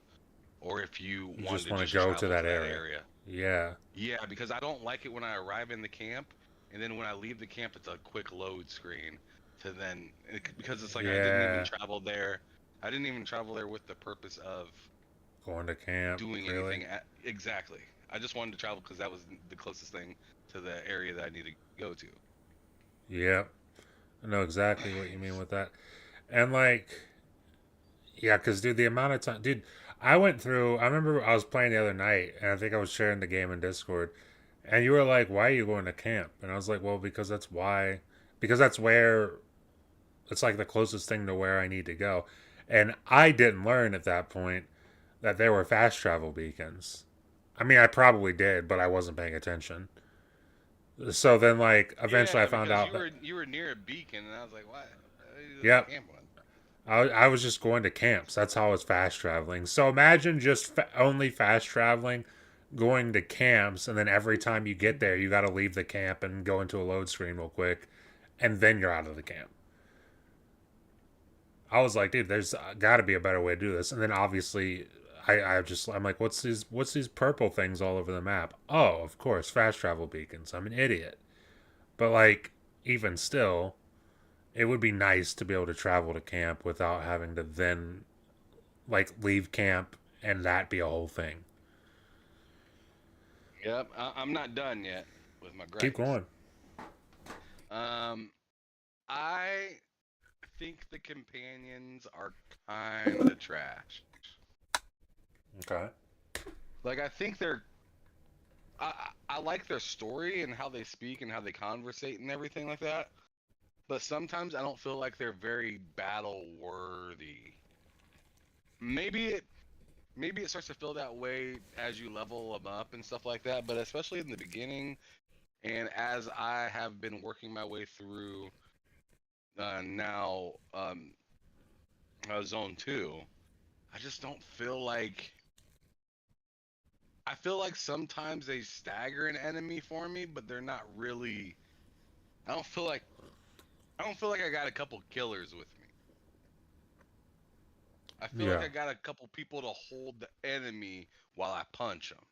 or if you You wanted just to want to just go to travel that to that area. area. Yeah. Yeah, because I don't like it when I arrive in the camp and then when I leave the camp, it's a quick load screen to because it's like I didn't even Yeah. travel there. I didn't even travel there with the purpose of Going to camp, doing really? anything exactly. I just wanted to travel because that was the closest thing to the area that I need to go to. Yep. I know exactly what you mean with that. And like, yeah, because dude, the amount of time, dude, I went through. I remember I was playing the other night, and I think I was sharing the game in Discord, and you were like, "Why are you going to camp?" And I was like, "Well, because that's where it's like the closest thing to where I need to go." And I didn't learn at that point that there were fast travel beacons. I mean, I probably did, but I wasn't paying attention. So then, like, eventually, I Yeah, found because out you that, were near a beacon, and I was like, "What? There's a yep, camp one." I was just going to camps. That's how I was fast traveling. So imagine just only fast traveling, going to camps, and then every time you get there, you got to leave the camp and go into a load screen real quick, and then you're out of the camp. I was like, dude, there's got to be a better way to do this. And then obviously, I'm like, what's these purple things all over the map? Oh, of course, fast travel beacons. I'm an idiot. But like, even still, it would be nice to be able to travel to camp without having to then like leave camp and that be a whole thing. Yep, I'm not done yet with my Keep gripes. going. Um, I think the companions are kind of trash. Okay. Like, I think they're. I like their story and how they speak and how they conversate and everything like that. But sometimes I don't feel like they're very battle worthy. Maybe it maybe it starts to feel that way as you level them up and stuff like that. But especially in the beginning, and as I have been working my way through now Zone 2, I just don't feel like. I feel like sometimes they stagger an enemy for me, but they're not really. I don't feel like I got a couple killers with me. I feel like Yeah. I got a couple people to hold the enemy while I punch them.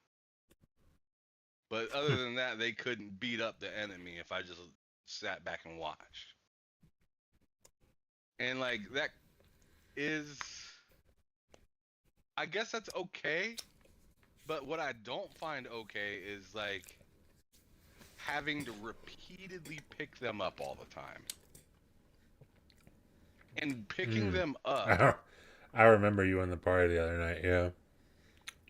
But other than that, they couldn't beat up the enemy if I just sat back and watched. And like that is, I guess that's okay. But what I don't find okay is like having to repeatedly pick them up all the time. And picking Mm. them up, I I remember you in the party the other night. Yeah.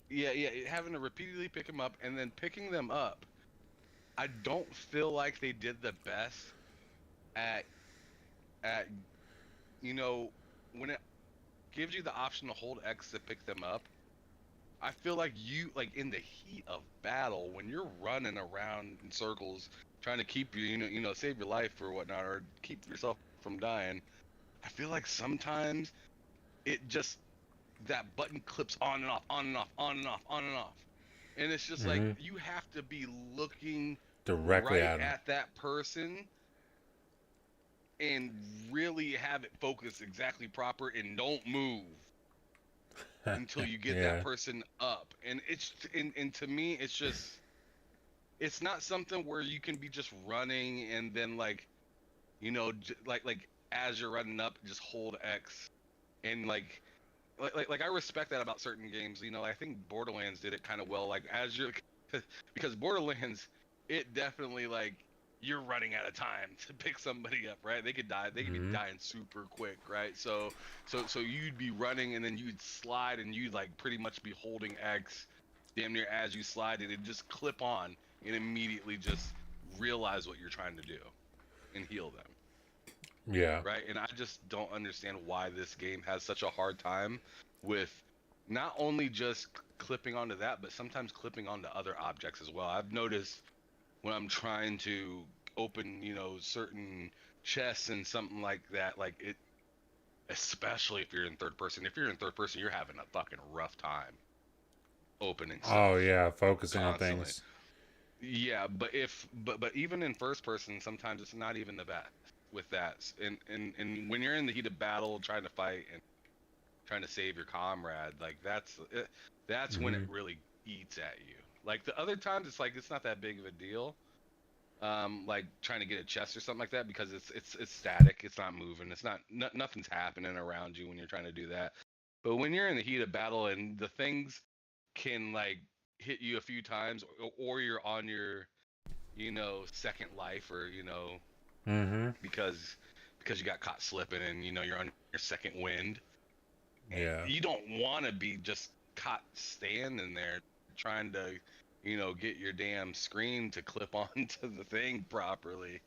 yeah, having to repeatedly pick them up and then picking them up, I don't feel like they did the best at at you know when it gives you the option to hold X to pick them up. I feel like you like in the heat of battle when you're running around in circles trying to keep save your life or whatnot or keep yourself from dying. I feel like sometimes it just that button clips on and off, on and off, on and off, on and off. And it's just like Mm-hmm. you have to be looking Directly right at him. at that person and really have it focused exactly proper and don't move until you get that Yeah. person up. And to me it's just it's not something where you can be just running and then like like as you're running up just hold X and like I respect that about certain games. I think Borderlands did it kind of well. Like as you're because Borderlands, it definitely like you're running out of time to pick somebody up, right? They could die. They could be Mm-hmm. dying super quick, right? So you'd be running and then you'd slide and you'd like pretty much be holding X, damn near as you slide and it just clip on and immediately just realize what you're trying to do and heal them, Yeah. right? And I just don't understand why this game has such a hard time with not only just clipping onto that, but sometimes clipping onto other objects as well. I've noticed when I'm trying to open, certain chests and something like that, like it, especially if you're in third person. If you're in third person, you're having a fucking rough time opening Oh stuff yeah. Focusing on constantly. things. Yeah, but even in first person, sometimes it's not even the best with that. And when you're in the heat of battle, trying to fight and trying to save your comrade, like that's when it Mm-hmm. really eats at you. Like the other times, it's like it's not that big of a deal. Like trying to get a chest or something like that because it's static, it's not moving, it's not nothing's happening around you when you're trying to do that. But when you're in the heat of battle and the things can like hit you a few times, or you're on your second life, or Mm-hmm. because you got caught slipping and you're on your second wind and Yeah. you don't want to be just caught standing there trying to get your damn screen to clip onto the thing properly.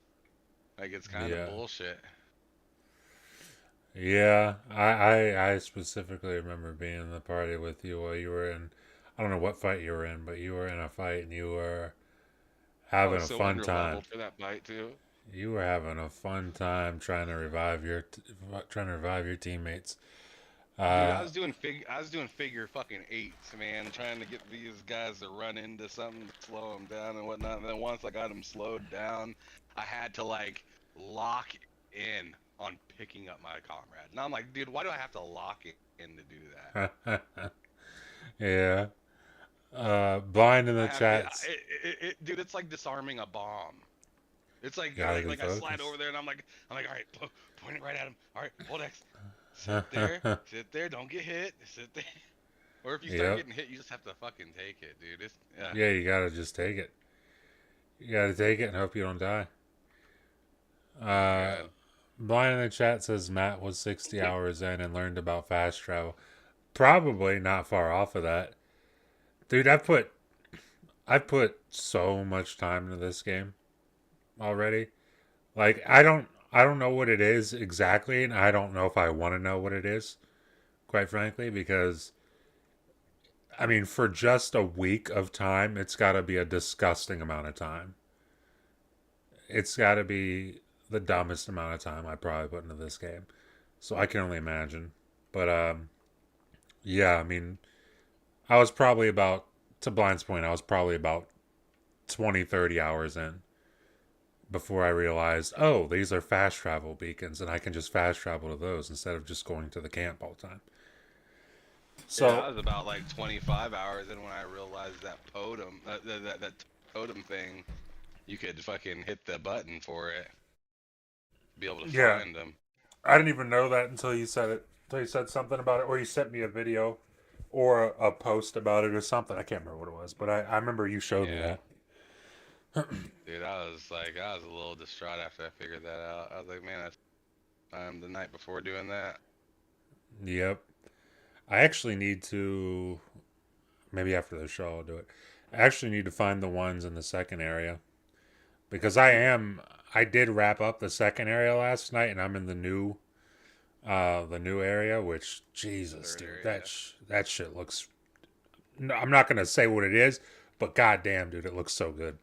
Like it's kind of Yeah. bullshit. Yeah. I specifically remember being in the party with you while you were in. I don't know what fight you were in, but you were in a fight and you were I having was a so fun under time. leveled for that fight too. You were having a fun time trying to revive your teammates. Dude, Uh, I was doing figure fucking eights, man, trying to get these guys to run into something to slow them down and whatnot. And then once I got them slowed down, I had to like lock in on picking up my comrade. And I'm like, dude, why do I have to lock in to do that? yeah. Blind in I the have it, chats. dude. It's like disarming a bomb. It's like Gotta be like I slide over focused. there and I'm like, all right, point it right at him. All right, hold X. Sit there, don't get hit. Sit there. Or if you start Yep. getting hit, you just have to fucking take it, dude. It's yeah, Yeah, you gotta just take it. You gotta take it and hope you don't die. oh my Uh, god. Blind in the chat says Matt was 60 hours in and learned about fast travel. Probably not far off of that. Dude, I put so much time into this game already. Like I don't know what it is exactly, and I don't know if I want to know what it is, quite frankly, because I mean, for just a week of time, it's got to be a disgusting amount of time. It's got to be the dumbest amount of time I probably put into this game. So I can only imagine. But yeah, I mean, I was probably about to Blind's point, I was probably about 20, 30 hours in before I realized, oh, these are fast travel beacons, and I can just fast travel to those instead of just going to the camp all the time. Yeah, So, I was about like 25 hours in when I realized that totem, that totem thing, you could fucking hit the button for it, be able to yeah, find them. I didn't even know that until you said it. Until you said something about it, or you sent me a video or a post about it or something. I can't remember what it was, but I remember you showed me Yeah, that. dude, I was a little distraught after I figured that out. I was like, man, that's the night before doing that. Yep. I actually need to, maybe after the show I'll do it. I actually need to find the ones in the second area because I did wrap up the second area last night and I'm in the new area, which Jesus, Third dude, area. that shit looks, no, I'm not going to say what it is, but goddamn, dude, it looks so good.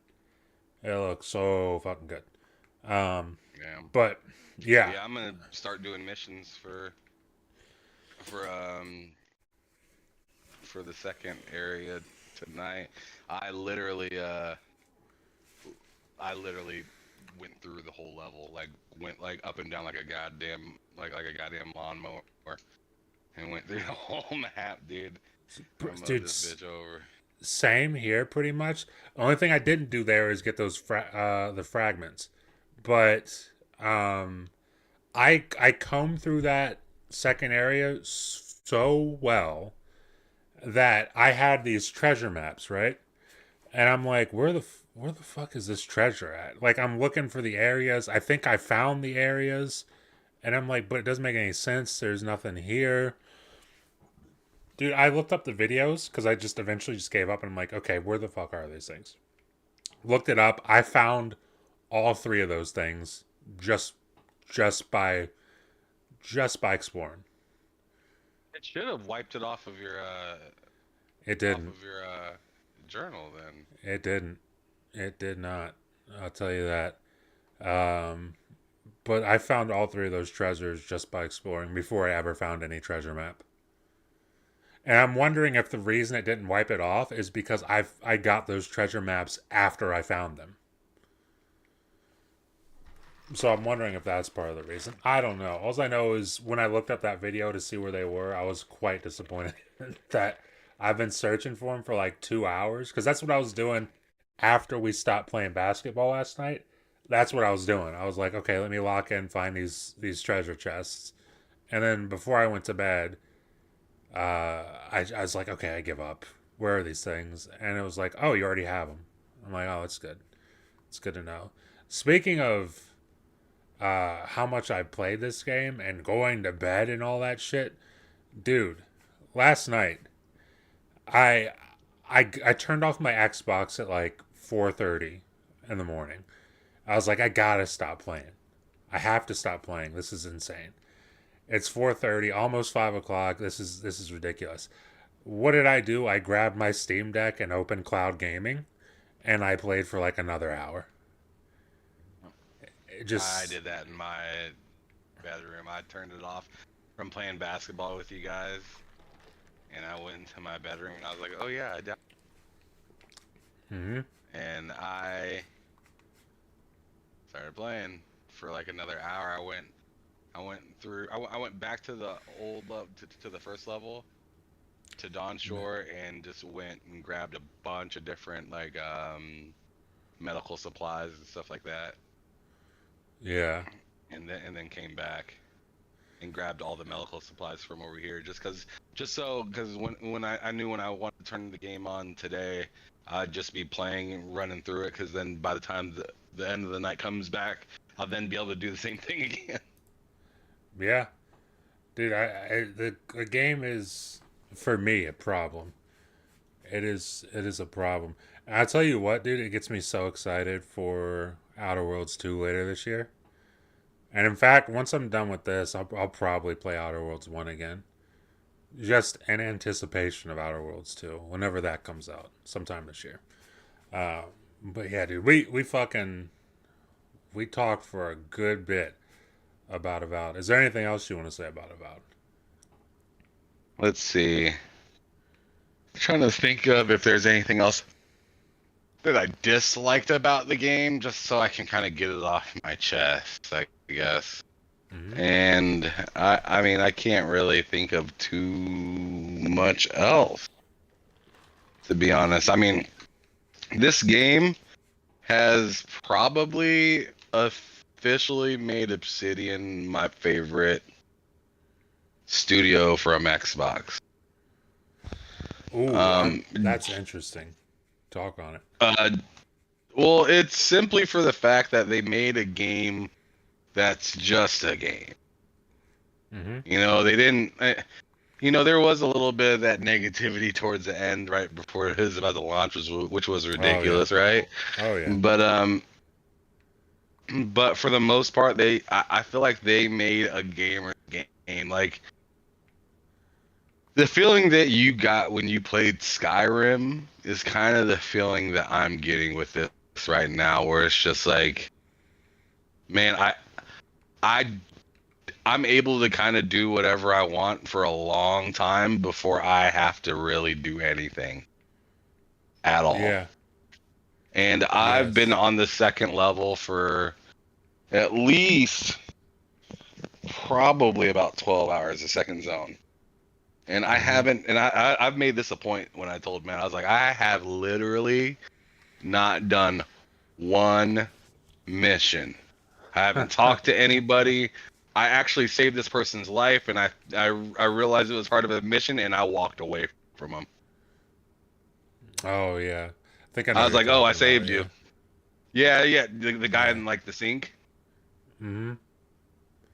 It looks so fucking good. Um Yeah. but But yeah. yeah, I'm gonna start doing missions for um for the second area tonight. I literally uh I literally went through the whole level, like went like up and down like a goddamn like a goddamn lawnmower and went through the whole map, dude. I mowed Dude, this bitch over. same here pretty much. The only thing I didn't do there is get those the fragments. But I combed through that second area so well that I had these treasure maps, right? And I'm like, where the fuck is this treasure at? Like I'm looking for the areas. I think I found the areas, and I'm like, but it doesn't make any sense. There's nothing here. Dude, I looked up the videos because I just eventually just gave up and I'm like, okay, where the fuck are these things? Looked it up. I found all three of those things just just by just by exploring. It should have wiped it It off didn't. of your journal then. It didn't. It did not. I'll tell you that. Um, but I found all three of those treasures just by exploring before I ever found any treasure map. And I'm wondering if the reason it didn't wipe it off is because I got those treasure maps after I found them. So I'm wondering if that's part of the reason. I don't know. All I know is when I looked up that video to see where they were, I was quite disappointed that I've been searching for them for like 2 hours because that's what I was doing after we stopped playing basketball last night. That's what I was doing. I was like, okay, let me lock in, find these treasure chests, and then before I went to bed, I was like, okay, I give up. Where are these things? And it was like, oh, you already have them. I'm like, oh, that's good. It's good to know. Speaking of how much I played this game and going to bed and all that shit, dude. Last night, I I turned off my Xbox at like 4:30 in the morning. I was like, I gotta stop playing. I have to stop playing. This is insane. It's 4:30, almost 5 o'clock. This is ridiculous. What did I do? I grabbed my Steam Deck and opened Cloud Gaming, and I played for like another hour. It I just did that in my bedroom. I turned it off from playing basketball with you guys, and I went into my bedroom and I was like, oh yeah, I did. mm-hmm. And I started playing for like another hour. I went through. I went back to the old to the first level to Dawn Shore and just went and grabbed a bunch of different like medical supplies and stuff like that. Yeah. and then came back and grabbed all the medical supplies from over here because when I knew when I wanted to turn the game on today, I'd just be playing and running through it because then by the time the end of the night comes back, I'll then be able to do the same thing again. Yeah. Dude, the game is for me a problem. It is a problem. And I tell you what, dude, it gets me so excited for Outer Worlds 2 later this year. And in fact, once I'm done with this, I'll probably play Outer Worlds 1 again. Just in anticipation of Outer Worlds 2, whenever that comes out, sometime this year. Uh, but yeah, dude, we talked for a good bit about Avowed. Is there anything else you want to say about Avowed? Let's see. Trying to think of if there's anything else that I disliked about the game, just so I can kind of get it off my chest, I guess. Mm-hmm. And I mean, I can't really think of too much else, to be honest. I mean, this game has probably officially made Obsidian my favorite studio from Xbox. Ooh, Um, that's interesting. Talk on it. uh, well, it's simply for the fact that they made a game that's just a game. Mm-hmm. You know, they didn't. You know, there was a little bit of that negativity towards the end, right before it was about the launch, which was Oh yeah. ridiculous, right? Oh yeah. But for the most part, I feel like they made a gamer game. Like the feeling that you got when you played Skyrim is kind of the feeling that I'm getting with this right now, where it's just like, man, I I'm able to kind of do whatever I want for a long time before I have to really do anything at all. Yeah. And I've been Yes. on the second level for at least probably about 12 hours, the second zone. And I Mm-hmm. haven't, and I've made this a point when I told Matt, I was like, I have literally not done one mission. I haven't talked to anybody. I actually saved this person's life, and I realized it was part of a mission, and I walked away from him. Oh yeah. I think I know I what was you're like, "Oh, I talking about. saved Yeah. you." Yeah, yeah, the guy Yeah. in like the sink. Mm-hmm.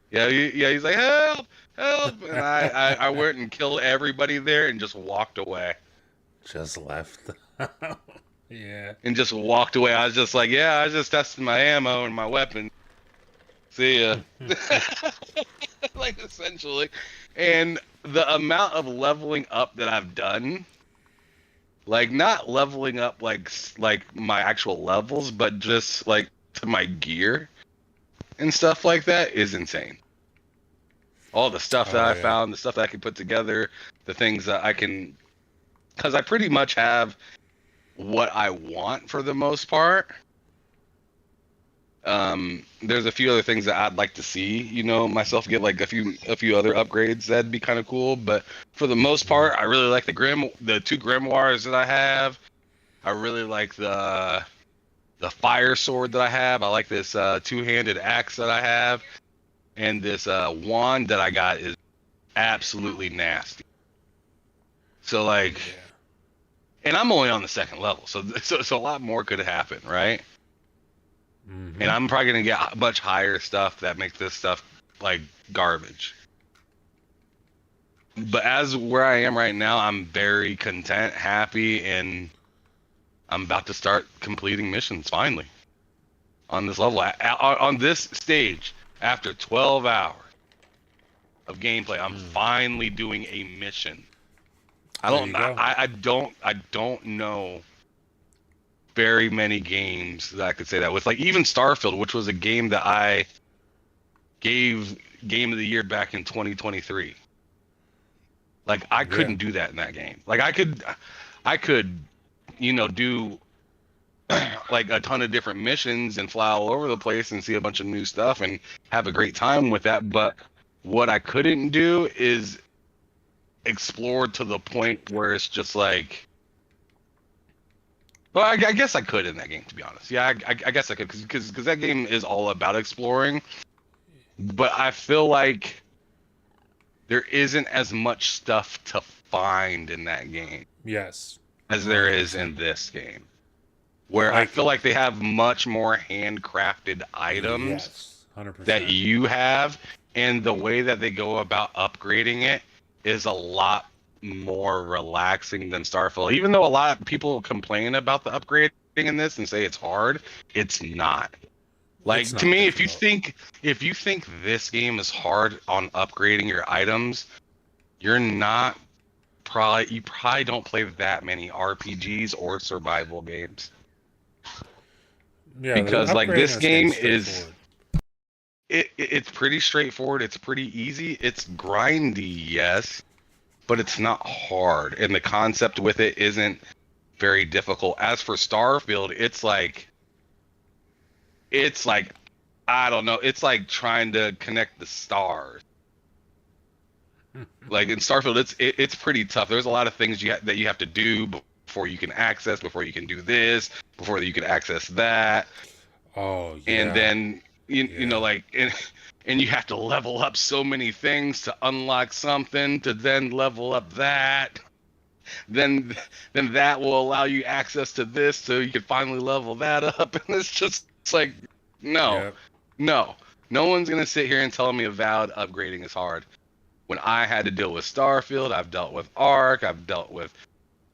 Yeah, yeah, he's like, "Help, help!" And I went and killed everybody there, and just walked away. Just left. Yeah. And just walked away. I was just like, "Yeah, I was just testing my ammo and my weapon. See ya." Like essentially, and the amount of leveling up that I've done, like not leveling up like my actual levels, but just like to my gear and stuff like that is insane. All the stuff that Oh I yeah. found, the stuff that I can put together, the things that I can, because I pretty much have what I want for the most part. There's a few other things that I'd like to see, you know, myself get like a few other upgrades. That'd be kind of cool. But for the most Mm-hmm. part, I really like the two grimoires that I have. I really like the fire sword that I have. I like this two-handed axe that I have, and this wand that I got is absolutely nasty. So like, Yeah. and I'm only on the second level, so a lot more could happen, right? And Mm-hmm. I'm probably gonna get much higher stuff that makes this stuff like garbage. But as where I am right now, I'm very content, happy, and I'm about to start completing missions finally on this level. On this stage, after 12 hours of gameplay, I'm Mm. finally doing a mission. I There don't you go. I don't know very many games that I could say that with. Like even Starfield, which was a game that I gave Game of the Year back in 2023. Like I Yeah. couldn't do that in that game. Like I could, you know, do like a ton of different missions and fly all over the place and see a bunch of new stuff and have a great time with that. But what I couldn't do is explore to the point where it's just like Well, I guess I could in that game, to be honest. Yeah, I guess I could because that game is all about exploring. But I feel like there isn't as much stuff to find in that game Yes, as there is 100%. in this game. Where I feel Like, like they have much more handcrafted items yes, that 100%. you have, and the way that they go about upgrading it is a lot more relaxing than Starfield. Even though a lot of people complain about the upgrading in this and say it's hard, it's not. It's Like to not me, difficult. if you think this game is hard on upgrading your items, you're not probably you probably don't play that many RPGs or survival games. Yeah, the Because like upgrading this this game's game is straightforward. it's pretty straightforward, it's pretty easy, it's grindy, yes, but it's not hard. And the concept with it isn't very difficult. As for Starfield, it's like I don't know, it's like trying to connect the stars. Like in Starfield, it's pretty tough. There's a lot of things that you have to do before you can access, before you can do this, before you can access that, Oh, and yeah. then you know Yeah. like and you have to level up so many things to unlock something to then level up that. Then then that will allow you access to this, so you can finally level that up. And it's like no, Yep. no, no one's gonna sit here and tell me Avowed upgrading is hard. When I had to deal with Starfield, I've dealt with Ark, I've dealt with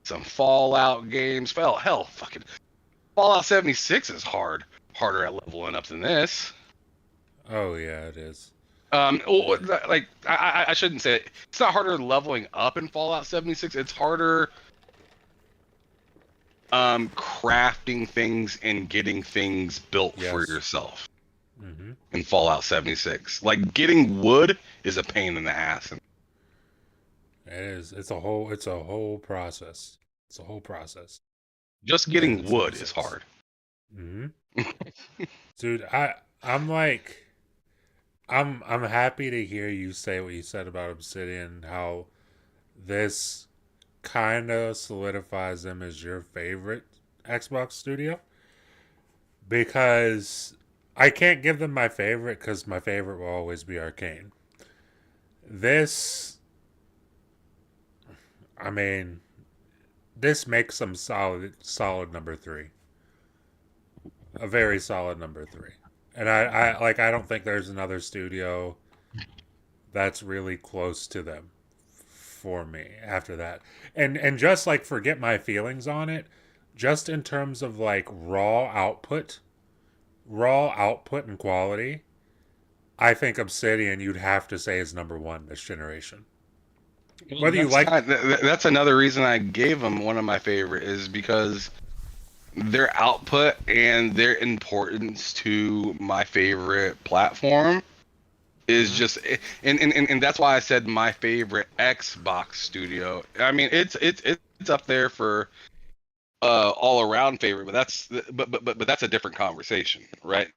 some Fallout games. Hell, fucking Fallout 76 is harder at leveling up than this. Oh, yeah, it is. Well, Yeah. like I shouldn't say it. It's not harder leveling up in Fallout 76. It's harder crafting things and getting things built for Yes. yourself Mm-hmm. in Fallout 76. Like getting wood is a pain in the ass. And It is. It's a whole process. It's a whole process. just And getting wood is 76. hard. Mm-hmm. Dude, I'm like I'm happy to hear you say what you said about Obsidian, how this kind of solidifies them as your favorite Xbox studio, because I can't give them my favorite because my favorite will always be Arcane. This, I mean, this makes them solid number three, a very solid number three. And I don't think there's another studio that's really close to them for me after that. And just like forget my feelings on it, just in terms of like raw output and quality, I think Obsidian you'd have to say is number one this generation. Well, Whether you like, that's another reason I gave them one of my favorite is because their output and their importance to my favorite platform is mm-hmm, just and that's why I said my favorite Xbox studio. I mean, it's up there for all around favorite, but that's a different conversation, right?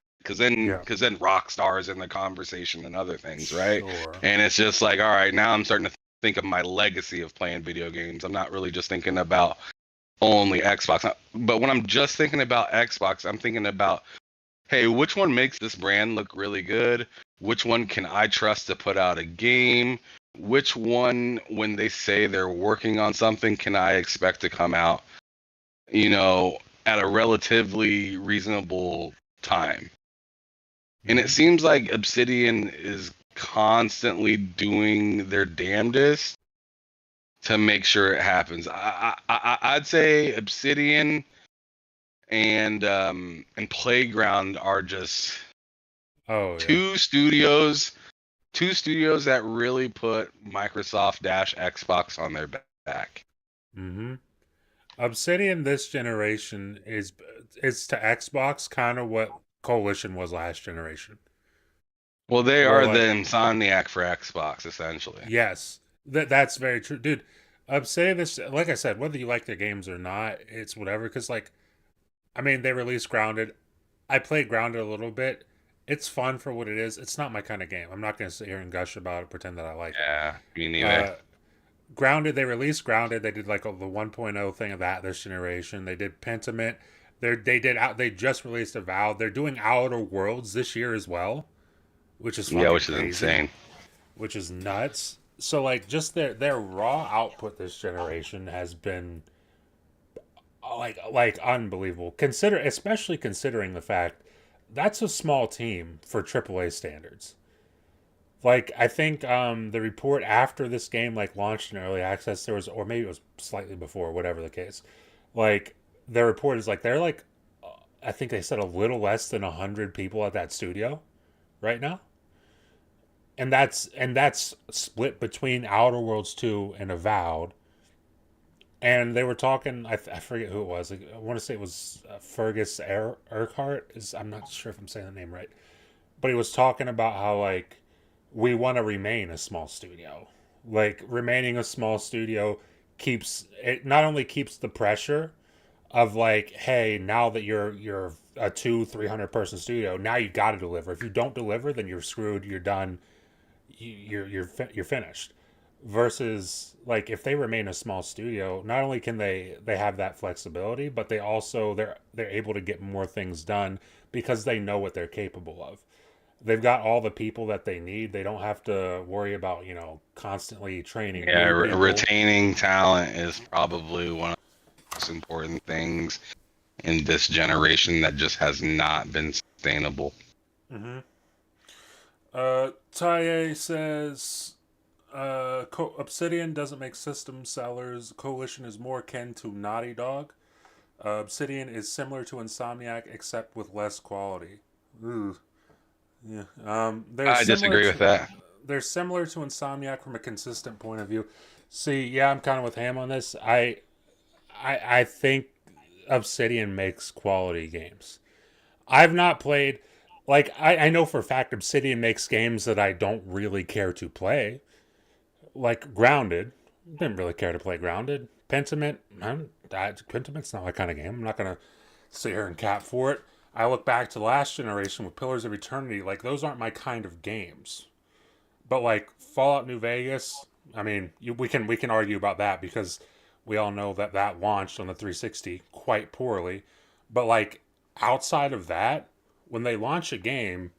yeah, Because then Rockstar is in the conversation and other things, right? sure, And it's just like, all right, now I'm starting to think of my legacy of playing video games. I'm not really just thinking about only Xbox, but when I'm just thinking about Xbox, I'm thinking about, hey, which one makes this brand look really good? Which one can I trust to put out a game? Which one, when they say they're working on something, can I expect to come out, you know, at a relatively reasonable time? And it mm-hmm, seems like Obsidian is constantly doing their damnedest to make sure it happens. I'd say Obsidian and Playground are just oh yeah, two studios two studios that really put Microsoft dash Xbox on their back. mm-hmm. Obsidian this generation is to Xbox kind of what Coalition was last generation. Well, they Where are the like Insomniac for Xbox, essentially. yes, that's very true, dude. Obsidian this, like I said, whether you like their games or not, it's whatever. Because like, I mean, they released Grounded. I played Grounded a little bit. It's fun for what it is. It's not my kind of game. I'm not gonna sit here and gush about it, pretend that I like it. Yeah, me neither. Uh, Grounded, they released Grounded. They did like the 1.0 thing of that this generation. They did Pentiment. They just released Avowed. They're doing Outer Worlds this year as well, which is Yeah, fucking which is crazy, insane. which is nuts. So like just their raw output this generation has been like unbelievable. Especially considering the fact that's a small team for AAA standards. Like I think the report after this game like launched in early access, there was, or maybe it was slightly before, whatever the case. Like the report is like they're like, I think they said a little less than 100 people at that studio right now, and that's split between Outer Worlds 2 and Avowed. And they were talking. I forget who it was. Like, I want to say it was Fergus Urquhart. I'm not sure if I'm saying the name right, but he was talking about how like we want to remain a small studio. Like remaining a small studio keeps it, not only keeps the pressure of like, hey, now that you're a 200-300 person studio, now you got to deliver. If you don't deliver, then you're screwed. You're done. You're finished. Versus like if they remain a small studio, not only can they have that flexibility, but they're able to get more things done because they know what they're capable of. They've got all the people that they need. They don't have to worry about, constantly training Yeah, new people. retaining talent is probably one of the most important things in this generation that just has not been sustainable. Mm-hmm. Taye says Obsidian doesn't make system sellers. Coalition is more akin to Naughty Dog. Obsidian is similar to Insomniac except with less quality. Ooh. Yeah. They're I similar disagree with to that. Insomniac from a consistent point of view. See, yeah, I'm kind of with Ham on this. I think Obsidian makes quality games. I've not played, like I know for a fact Obsidian makes games that I don't really care to play. Like Grounded, didn't really care to play Grounded. Pentiment, Pentiment's not my kind of game. I'm not gonna sit here and cap for it. I look back to the last generation with Pillars of Eternity. Like those aren't my kind of games. But like Fallout New Vegas, I mean, we can argue about that because we all know that that launched on the 360 quite poorly. But like outside of that, when they launch a game,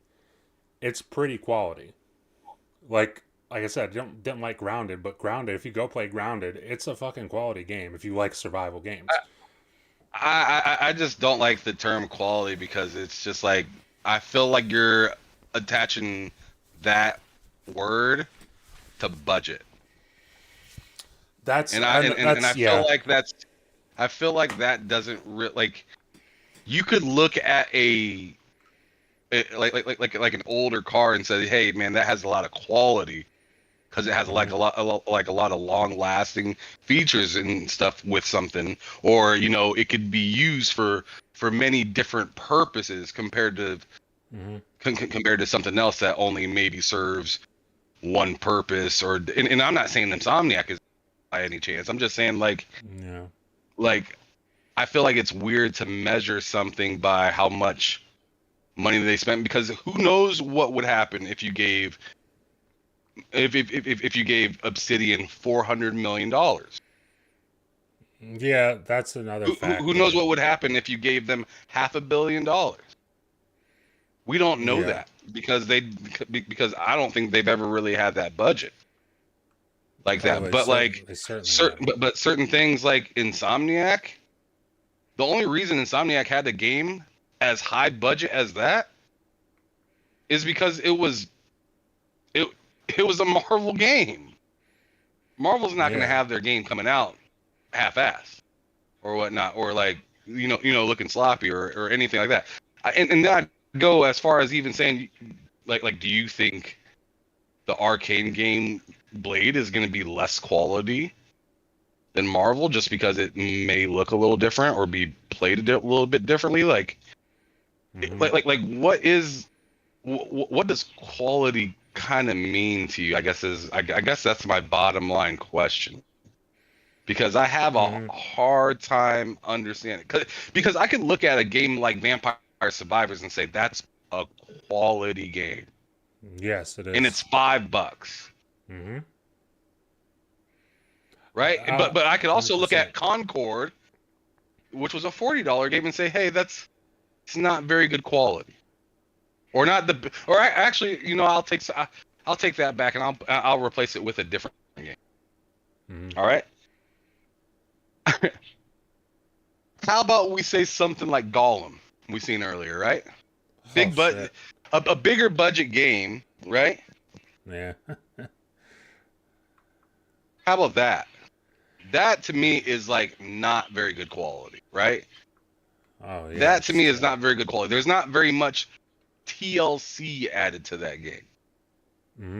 it's pretty quality. Like I said, didn't like Grounded, but Grounded, if you go play Grounded, it's a fucking quality game if you like survival games. I just don't like the term quality because it's just like I feel like you're attaching that word to budget, That's and I that's feel yeah. like that doesn't like you could look at like an older car and say, hey man, that has a lot of quality because it has like Mhm. a lot of long lasting features and stuff with something, or it could be used for many different purposes Mhm. compared to something else that only maybe serves one purpose. And I'm not saying Insomniac is by any chance. I'm just saying Yeah. like I feel like it's weird to measure something by how much money they spent, because who knows what would happen if you gave if you gave Obsidian $400 million. Yeah, that's another Who knows factor. what would happen if you gave them $500 million? We don't know Yeah. that because I don't think they've ever really had that budget like Oh, that. But like they certainly certain haven't. but certain things like Insomniac, the only reason Insomniac had a game as high budget as that is because it it was a Marvel game. Marvel's not going to Yeah. have their game coming out half-assed or whatnot, or like looking sloppy or anything like that. And then I go as far as even saying like do you think the arcane game Blade is going to be less quality than Marvel just because it may look a little different or be played a little bit differently? Like Hmm. what does quality kind of mean to you? I guess that's my bottom line question, because I have a Hmm. hard time understanding. Because I could look at a game like Vampire Survivors and say that's a quality game, Yes, it and is. it's $5. Hmm. right? Uh, But I could also look 100%. at Concord, which was a $40 game, and say, hey, it's not very good quality, or not the, or actually, I'll take that back, and I'll replace it with a different game. Mhm. All right. How about we say something like Gollum we seen earlier, right? Oh Big but shit. a bigger budget game, right? Yeah. How about that? That to me is like not very good quality, right? Oh yeah, That to it's me is terrible. not very good quality. There's not very much TLC added to that game.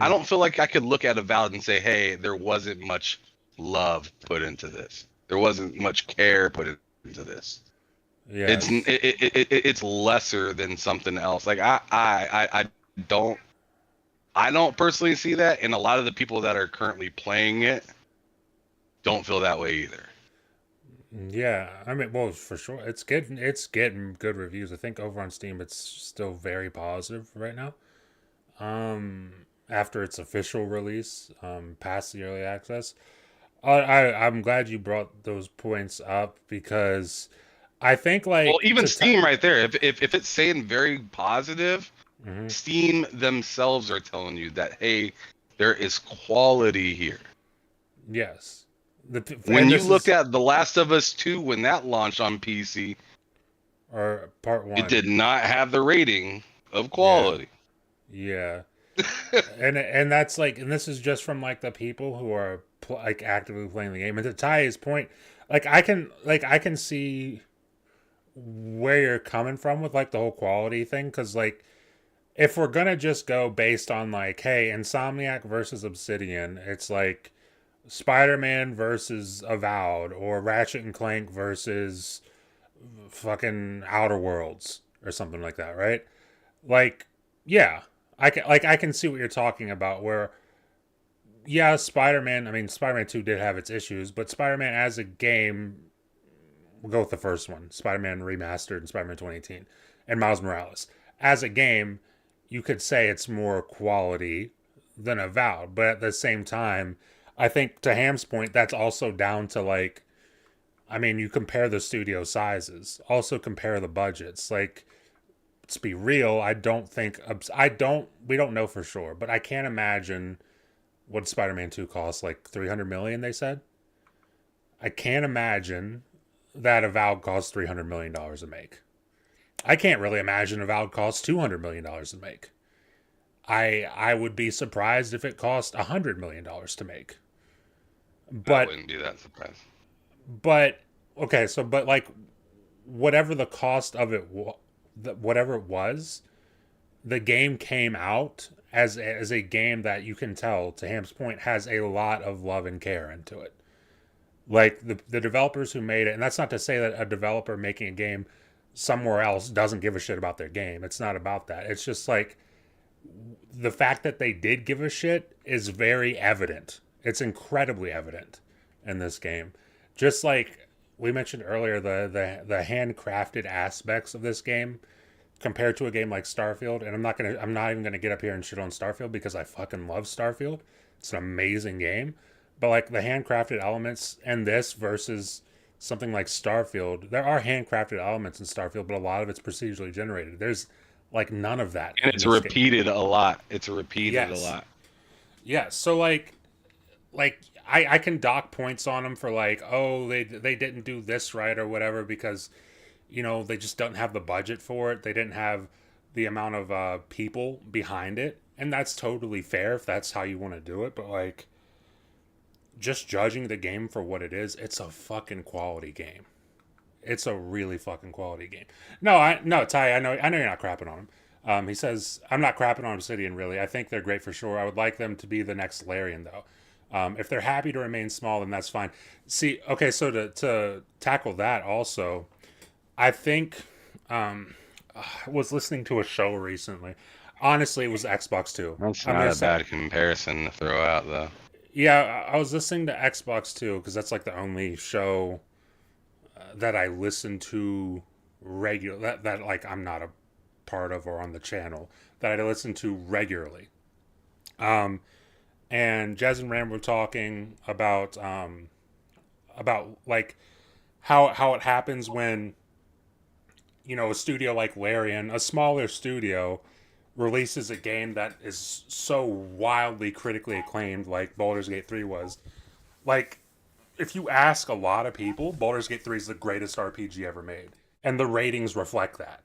I Mhm. don't feel like I could look at Avowed and say, hey, there wasn't much love put into this. There wasn't much care put into this. Yes. It's lesser than something else. Like I don't I don't personally see that, and a lot of the people that are currently playing it don't feel that way either. Yeah, I mean, well, for sure, it's getting good reviews. I think over on Steam, it's still very positive right now. After its official release, past the early access, I'm glad you brought those points up because I think Well, like even Steam right there, if it's saying very positive, Mhm. Steam themselves are telling you that hey, there is quality here. Yes, When and you this looked is at The Last of Us 2 when that launched on PC, our part it one. did not have the rating of Yeah, quality. yeah, and that's like, and this is just from like the people who are like actively playing the game. And to Ty's point, like I can see where you're coming from with like the whole quality thing, because like if we're gonna just go based on like, hey, Insomniac versus Obsidian, it's like Spider-Man versus Avowed or Ratchet and Clank versus fucking Outer Worlds or something like that, right? Like, yeah, I can see what you're talking about. Where yeah, Spider-Man. I mean, Spider-Man 2 did have its issues, but Spider-Man as a game, we'll go with the first one, Spider-Man Remastered and Spider-Man 2018, and Miles Morales. As a game, you could say it's more quality than Avowed, but at the same time, I think to Ham's point, that's also down to like, I mean, you compare the studio sizes, also compare the budgets. Like, let's be real, we don't know for sure, but I can't imagine what Spider-Man 2 costs, like 300 million they said. I can't imagine that Avowed costs 300 million dollars to make. I can't really imagine Avowed costs 200 million dollars to make. I would be surprised if it cost 100 million dollars to make. I But wouldn't be that surprised. but okay, so but like whatever the cost of it whatever it was, the game came out as a game that you can tell, to Ham's point, has a lot of love and care into it. Like the developers who made it, and that's not to say that a developer making a game somewhere else doesn't give a shit about their game. It's not about that. It's just like the fact that they did give a shit is very evident. It's incredibly evident in this game. Just like we mentioned earlier, the handcrafted aspects of this game compared to a game like Starfield, and I'm not even gonna get up here and shit on Starfield because I fucking love Starfield. It's an amazing game. But like the handcrafted elements in this versus something like Starfield, there are handcrafted elements in Starfield, but a lot of it's procedurally generated. There's like none of that And in it's this game. repeated a lot. It's repeated a Yes. lot. Yeah. So like I can dock points on them for like, oh, they didn't do this right or whatever because they just don't have the budget for it. They didn't have the amount of people behind it, and that's totally fair if that's how you want to do it. But like, just judging the game for what it is, it's a fucking quality game. It's a really fucking quality game. No, Ty, I know you're not crapping on him. He says I'm not crapping on Obsidian really. I think they're great for sure. I would like them to be the next Larian though. If they're happy to remain small, then that's fine. See, okay, so to tackle that also, I think I was listening to a show recently. Honestly, it was Xbox Two. That's I'm not gonna a say, bad comparison to throw out, though. yeah, I was listening to Xbox Two because that's like the only show that I listen to regular that like I'm not a part of or on the channel that I listen to regularly. Um, and Jazz and Ram were talking about about like how it happens when a studio like Larian, a smaller studio, releases a game that is so wildly critically acclaimed, like Baldur's Gate 3 was. Like, if you ask a lot of people, Baldur's Gate 3 is the greatest RPG ever made. And the ratings reflect that.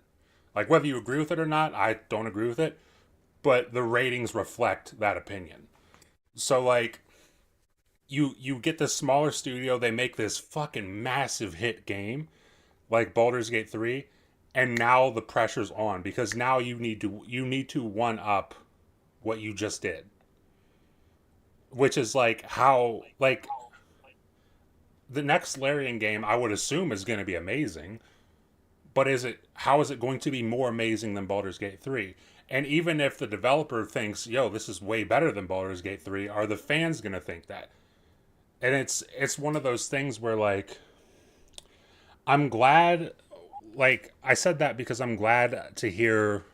Like, whether you agree with it or not, I don't agree with it, but the ratings reflect that opinion. So, like, you get this smaller studio, they make this fucking massive hit game like Baldur's Gate 3, and now the pressure's on because now you need to one up what you just did, which is like how like the next Larian game I would assume is going to be amazing, but how is it going to be more amazing than Baldur's Gate 3? And even if the developer thinks, "Yo, this is way better than Baldur's Gate 3," are the fans going to think that? And it's one of those things where like I'm glad, like I said that because I'm glad to hear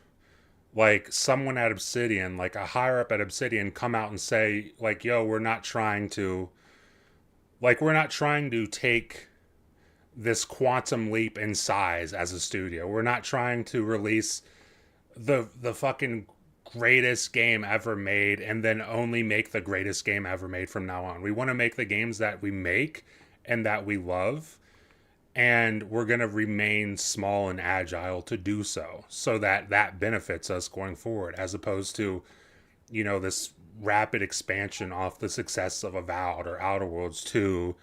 like someone at Obsidian, like a higher up at Obsidian, come out and say like, "Yo, we're not trying to take this quantum leap in size as a studio. We're not trying to release the fucking greatest game ever made and then only make the greatest game ever made from now on. We want to make the games that we make and that we love, and we're going to remain small and agile to do so that that benefits us going forward, as opposed to this rapid expansion off the success of Avowed or Outer Worlds 2,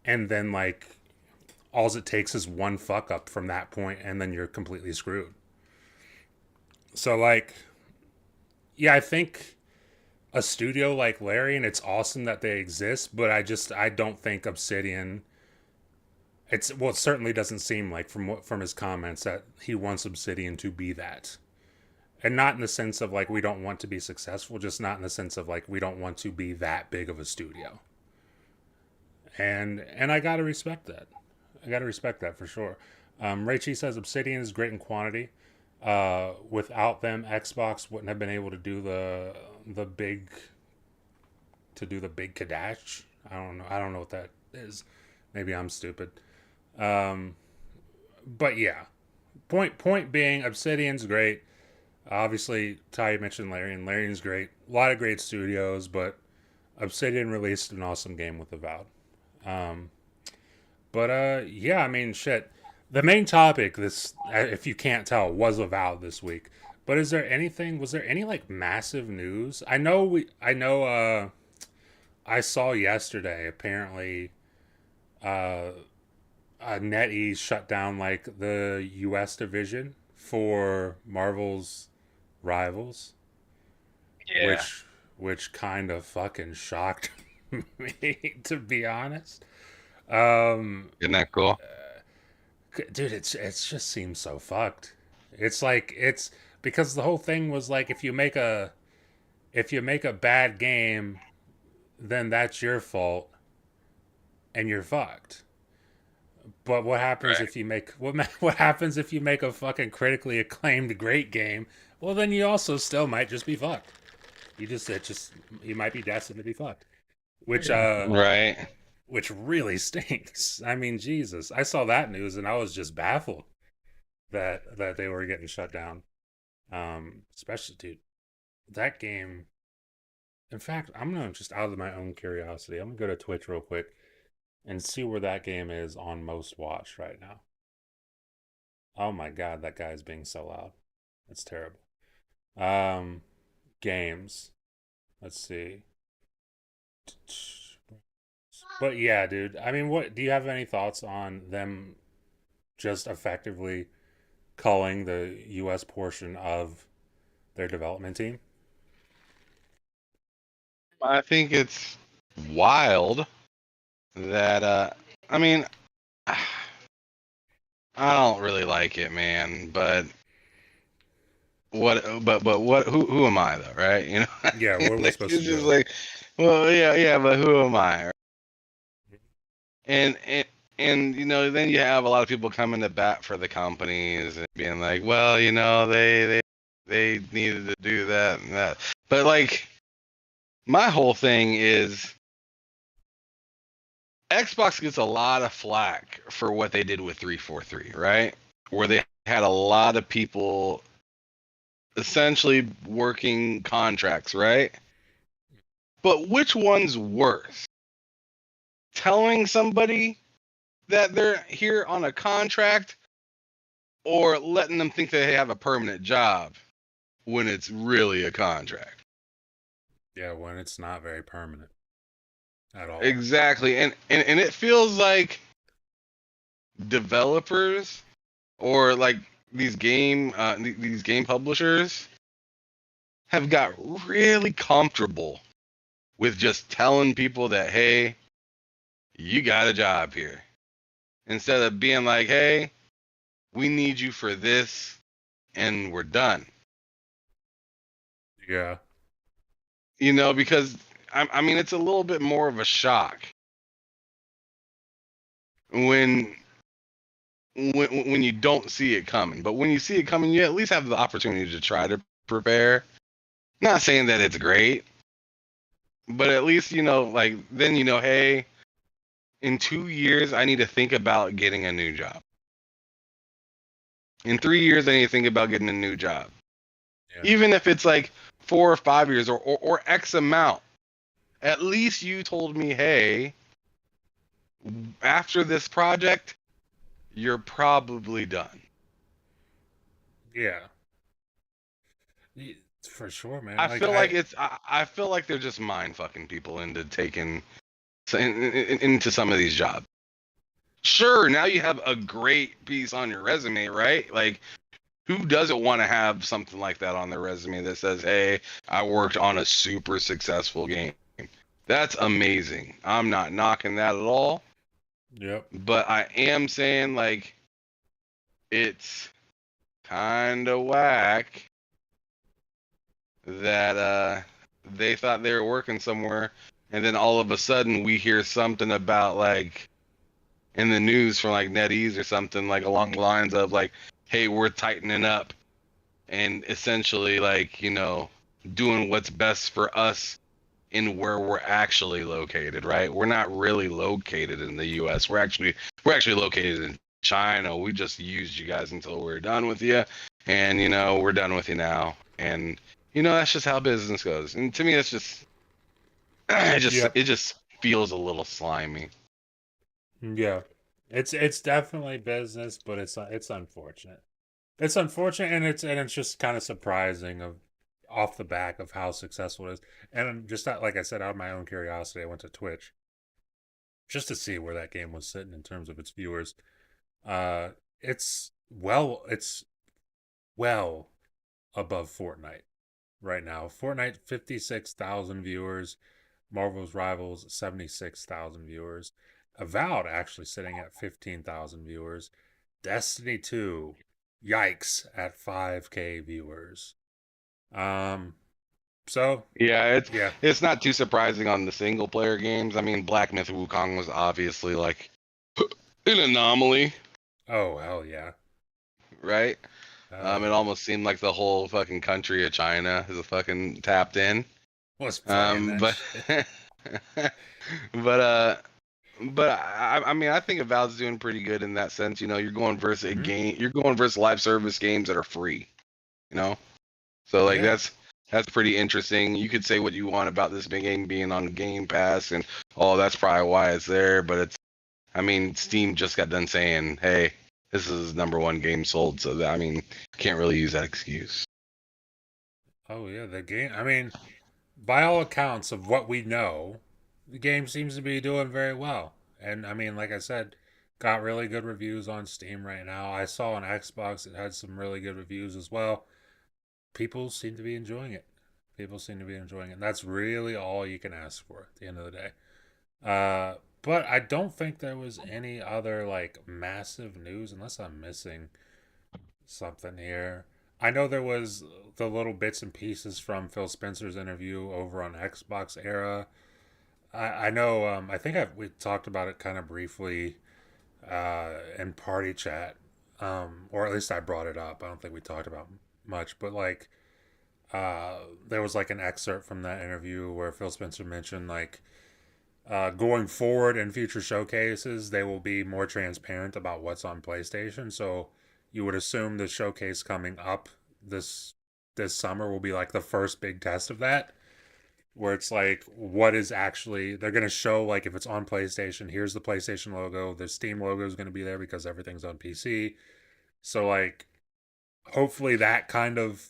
and then like all it takes is one fuck up from that point and then you're completely screwed. So like, yeah, I think a studio like Larian, it's awesome that they exist, but I don't think Obsidian, it certainly doesn't seem like from his comments that he wants Obsidian to be that. And not in the sense of like we don't want to be successful, just not in the sense of like we don't want to be that big of a studio. And I gotta respect that. I gotta respect that for sure. Raichi says Obsidian is great in quantity. Without them, Xbox wouldn't have been able to do the big Kadash. I don't know. I don't know what that is. Maybe I'm stupid. Um, but yeah, point being, Obsidian's great. Obviously, Ty mentioned Larian. Larian's great. A lot of great studios, but Obsidian released an awesome game with Avowed. Um, but yeah, I mean, shit. The main topic, this, if you can't tell, was Avowed this week. But is there anything? Was there any like massive news? I know. I saw yesterday. Apparently, uh, NetEase shut down like the U.S. division for Marvel's Rivals, Yeah. which kind of fucking shocked me, to be honest. Um, Isn't that cool? dude, it's just seems so fucked. It's like it's because the whole thing was like if you make a bad game, then that's your fault and you're fucked. But what happens Right. if you make what happens if you make a fucking critically acclaimed great game? Well, then you also still might just be fucked. You might be destined to be fucked. Which Right. which really stinks. I mean, Jesus. I saw that news and I was just baffled that they were getting shut down. Especially, dude, that game. In fact, I'm gonna just out of my own curiosity, I'm gonna go to Twitch real quick and see where that game is on most watched right now. Oh my god, that guy's being so loud. It's terrible. Um, games. Let's see. But yeah, dude. I mean, what do you have any thoughts on them just effectively culling the U.S. portion of their development team? I think it's wild that I mean I don't really like it, man, but what who am I though, right? You know? Yeah, what are we Like, supposed to it's just do? like, well, yeah, but who am I? And and and then you have a lot of people coming to bat for the companies and being like, well, they needed to do that and that. But like my whole thing is Xbox gets a lot of flack for what they did with 343, right? Where they had a lot of people essentially working contracts, right? But which one's worse? Telling somebody that they're here on a contract or letting them think that they have a permanent job when it's really a contract? Yeah, when it's not very permanent at all. Exactly. And it feels like developers or like these game publishers have got really comfortable with just telling people that, hey, you got a job here, instead of being like, hey, we need you for this and we're done. Yeah. Because I mean, it's a little bit more of a shock when when you don't see it coming. But when you see it coming, you at least have the opportunity to try to prepare. Not saying that it's great, but at least like then hey, in 2 years I need to think about getting a new job. In 3 years I need to think about getting a new job. Yeah. Even if it's like 4 or 5 years or X amount. At least you told me, hey, after this project, you're probably done. Yeah. For sure, man. I Like feel like I feel like they're just mind fucking people into taking into some of these jobs. Sure, now you have a great piece on your resume, right? Like, who doesn't want to have something like that on their resume that says, "Hey, I worked on a super successful game." That's amazing. I'm not knocking that at all, Yep. but I am saying like it's kind of whack that they thought they were working somewhere, and then all of a sudden we hear something about like in the news from like NetEase or something like along the lines of like, hey, we're tightening up and essentially like doing what's best for us in where we're actually located, right? We're not really located in the US. We're actually located in China. We just used you guys until we're done with you, and we're done with you now. And that's just how business goes. And to me, it's just Yep. it just feels a little slimy. Yeah. It's definitely business, but it's unfortunate. It's unfortunate, and it's just kind of surprising of off the back of how successful it is. And just like I said, out of my own curiosity, I went to Twitch just to see where that game was sitting in terms of its viewers. Uh, it's well above Fortnite right now. Fortnite 56,000 viewers, Marvel's Rivals 76,000 viewers, Avowed actually sitting at 15,000 viewers, Destiny 2, yikes, at 5K viewers. Um, so Yeah, it's yeah. it's not too surprising on the single player games. I mean, Black Myth Wukong was obviously like an anomaly, Oh hell yeah. right? Hell It yeah. almost seemed like the whole fucking country of China is a fucking tapped in. Was playing that But shit. but I mean, I think Avowed's doing pretty good in that sense. You're going versus a Hmm. game, you're going versus live service games that are free. You know, so like Yeah. that's pretty interesting. You could say what you want about this big game being on Game Pass, and oh, that's probably why it's there. But I mean, Steam just got done saying, hey, this is number one game sold, so that, I mean, can't really use that excuse. Oh yeah, the game. I mean, by all accounts of what we know, the game seems to be doing very well. And I mean, like I said, got really good reviews on Steam right now. I saw on Xbox it had some really good reviews as well. People seem to be enjoying it. People seem to be enjoying it. And that's really all you can ask for at the end of the day. But I don't think there was any other like massive news unless I'm missing something here. I know there was the little bits and pieces from Phil Spencer's interview over on Xbox Era. I know. I think we talked about it kind of briefly in party chat, or at least I brought it up. I don't think we talked about much, but like there was like an excerpt from that interview where Phil Spencer mentioned like Going forward in future showcases, they will be more transparent about what's on PlayStation. So you would assume the showcase coming up this this summer will be like the first big test of that, where it's like what is actually they're gonna show like if it's on PlayStation, here's the PlayStation logo, the Steam logo is gonna be there because everything's on PC. So like hopefully that kind of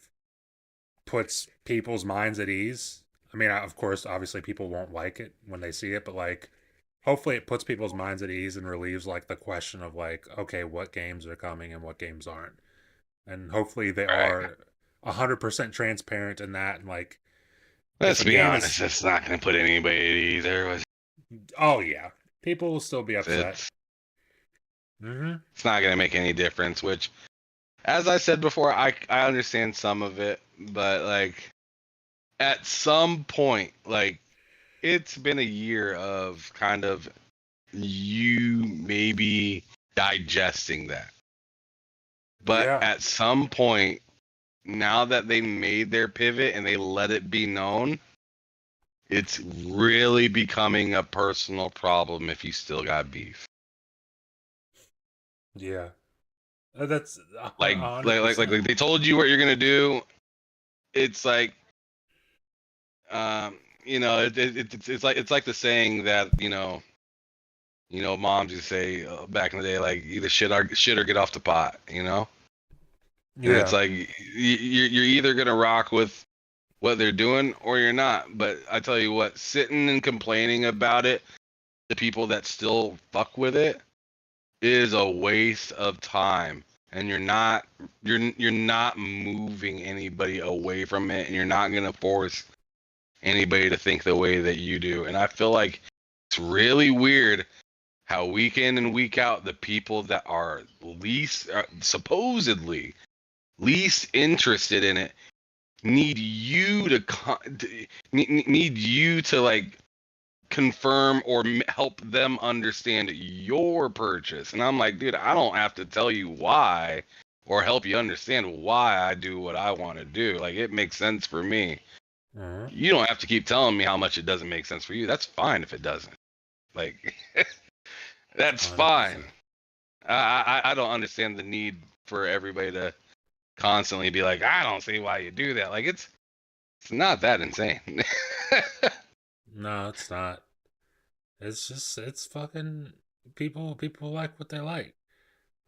puts people's minds at ease. I mean, of course, obviously people won't like it when they see it, but like hopefully it puts people's minds at ease and relieves like the question of like, okay, what games are coming and what games aren't. And hopefully they Right. are 100% transparent in that. And like, if Let's a be game honest, is, it's not going to put anybody at ease. oh yeah, people will still be upset. It's Mm-hmm. it's not going to make any difference. Which, as I said before, I understand some of it, but like at some point, like it's been a year of kind of you maybe digesting that. But Yeah. at some point, now that they made their pivot and they let it be known, it's really becoming a personal problem if you still got beef. Yeah. That's a Like, hundred like, like, like, percent. like they told you what you're gonna do. It's like, it's like the saying that moms used to say back in the day, like either shit or get off the pot, And it's Yeah. like you're either gonna rock with what they're doing or you're not. But I tell you what, sitting and complaining about it, the people that still fuck with it, is a waste of time. And you're not moving anybody away from it, and you're not gonna force anybody to think the way that you do. And I feel like it's really weird how week in and week out the people that are least supposedly least interested in it need you need you to like confirm or help them understand your purchase. And I'm like, dude, I don't have to tell you why or help you understand why I do what I want to do. Like it makes sense for me. Uh-huh. You don't have to keep telling me how much it doesn't make sense for you. That's fine if it doesn't. Like that's fine. 100%. I don't understand the need for everybody to constantly be like, I don't see why you do that. Like it's not that insane. No, it's not. It's just it's fucking people like what they like.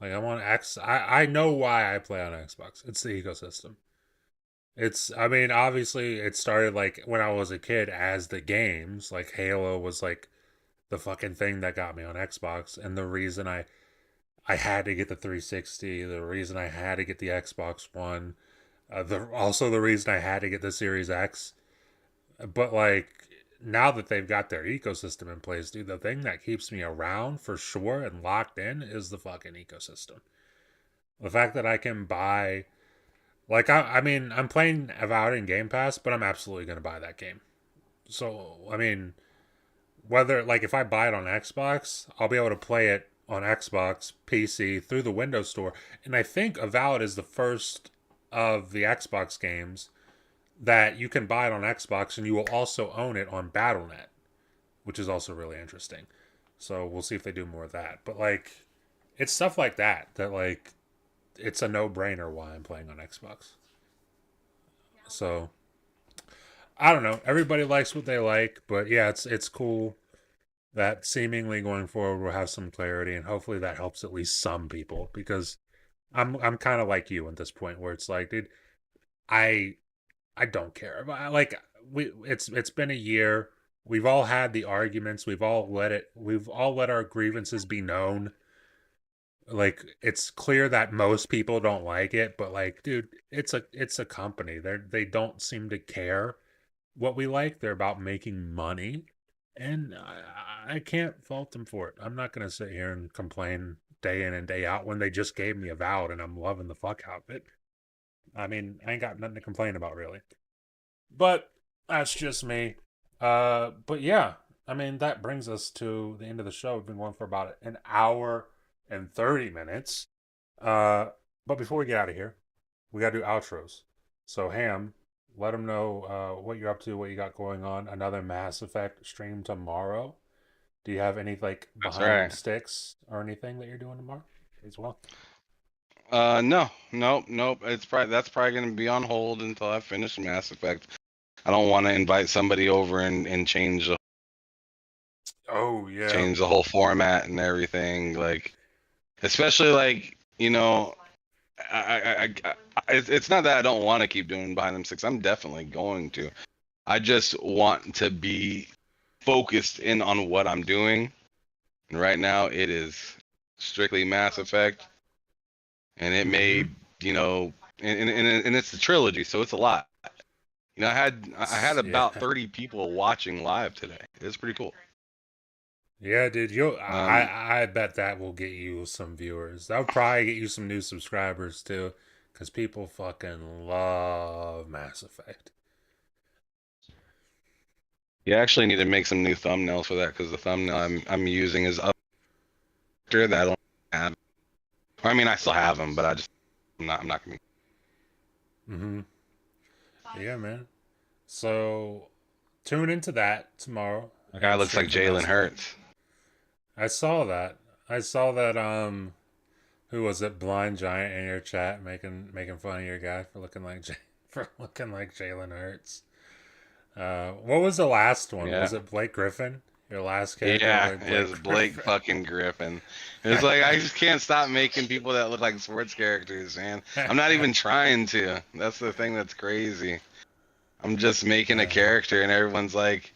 Like I want X I know why I play on Xbox. It's the ecosystem. It's I mean, obviously it started like when I was a kid as the games. Like Halo was like the fucking thing that got me on Xbox and the reason I had to get the 360, the reason I had to get the Xbox One, the reason I had to get the Series X. But like now that they've got their ecosystem in place, dude, the thing that keeps me around for sure and locked in is the fucking ecosystem. The fact that I can buy, like, I mean, I'm playing Avowed in Game Pass, but I'm absolutely gonna buy that game. So, I mean, whether like if I buy it on Xbox, I'll be able to play it on Xbox, PC through the Windows Store, and I think Avowed is the first of the Xbox games that you can buy it on Xbox and you will also own it on BattleNet, which is also really interesting. So we'll see if they do more of that. But like it's stuff like that that like it's a no-brainer why I'm playing on Xbox. So I don't know. Everybody likes what they like, but yeah, it's cool that seemingly going forward we'll have some clarity and hopefully that helps at least some people because I'm kind of like you at this point where it's like, dude, I I don't care. Like it's been a year. We've all had the arguments. We've all let our grievances be known. Like it's clear that most people don't like it, but like dude, it's a company. They don't seem to care what we like. They're about making money. And I can't fault them for it. I'm not going to sit here and complain day in and day out when they just gave me Avowed and I'm loving the fuck out of it. I mean, I ain't got nothing to complain about really. But that's just me. But yeah, I mean that brings us to the end of the show. We've been going for about an hour and 30 minutes. Uh, but before we get out of here, we gotta do outros. So Ham, let them know what you're up to, what you got going on. Another Mass Effect stream tomorrow. Do you have any like That's behind them right. sticks or anything that you're doing tomorrow as well? No, nope, nope. That's probably gonna be on hold until I finish Mass Effect. I don't want to invite somebody over and Oh yeah. change the whole format and everything. Like, especially like it's not that I don't want to keep doing behind them six. I'm definitely going to. I just want to be focused in on what I'm doing. And right now, it is strictly Mass Effect, and it Mm-hmm. may, you know, and it's a trilogy, so it's a lot. I had Yeah. about 30 people watching live today. It's pretty cool. Yeah, dude. You, Um, I bet that will get you some viewers. That would probably get you some new subscribers too, because people fucking love Mass Effect. you actually need to make some new thumbnails for that because the thumbnail I'm using is up there that I don't have. I mean, I still have them, but I'm not gonna. Mm-hmm. Yeah, man. So tune into that tomorrow. That guy Ham looks stream like for Jalen Mass Effect. Hurts. I saw that. I saw that. Who was it? Blind Giant in your chat making fun of your guy for looking like for looking like Jalen Hurts. What was the last one? Was Yeah. it Blake Griffin? Your last character Yeah, like it's Blake Blake Griffin? fucking Griffin. It's like I just can't stop making people that look like sports characters, man. I'm not even trying to. That's the thing that's crazy. I'm just making a uh, character, and everyone's like,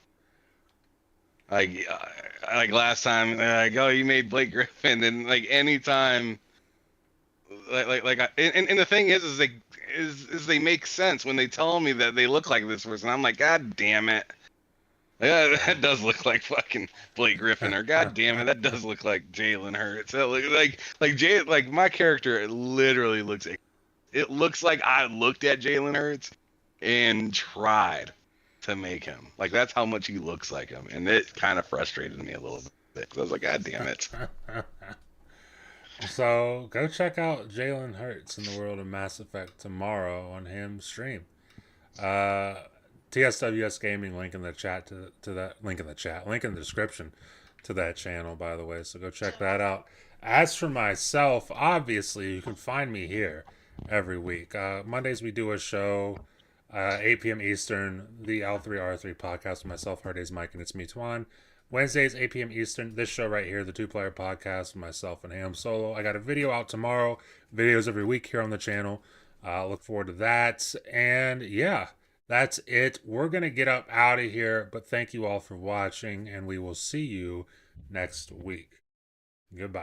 like last time, they're like, oh, you made Blake Griffin, and like anytime, and the thing is they make sense when they tell me that they look like this person. I'm like, God damn it. Yeah, that does look like fucking Blake Griffin, or God damn it, that does look like Jalen Hurts. That look like Jay, like my character literally looks. It looks like I looked at Jalen Hurts and tried to make him. Like that's how much he looks like him, and it kind of frustrated me a little bit. 'Cause I was like, God damn it. so go check out Jalen Hurts in the world of Mass Effect tomorrow on him stream. Uh, TSWS Gaming link in the chat to that link in the chat link in the description to that channel, by the way. So go check that out. As for myself, obviously you can find me here every week. Mondays we do a show, 8 p.m. Eastern, the L3R3 podcast with myself, Harday's Mike, and it's me, Twan. Wednesdays, 8 p.m. Eastern, this show right here, the Two Player Podcast with myself and Ham Solo. I got a video out tomorrow, videos every week here on the channel. Look forward to that. And yeah, that's it. We're going to get up out of here, but thank you all for watching, and we will see you next week. Goodbye.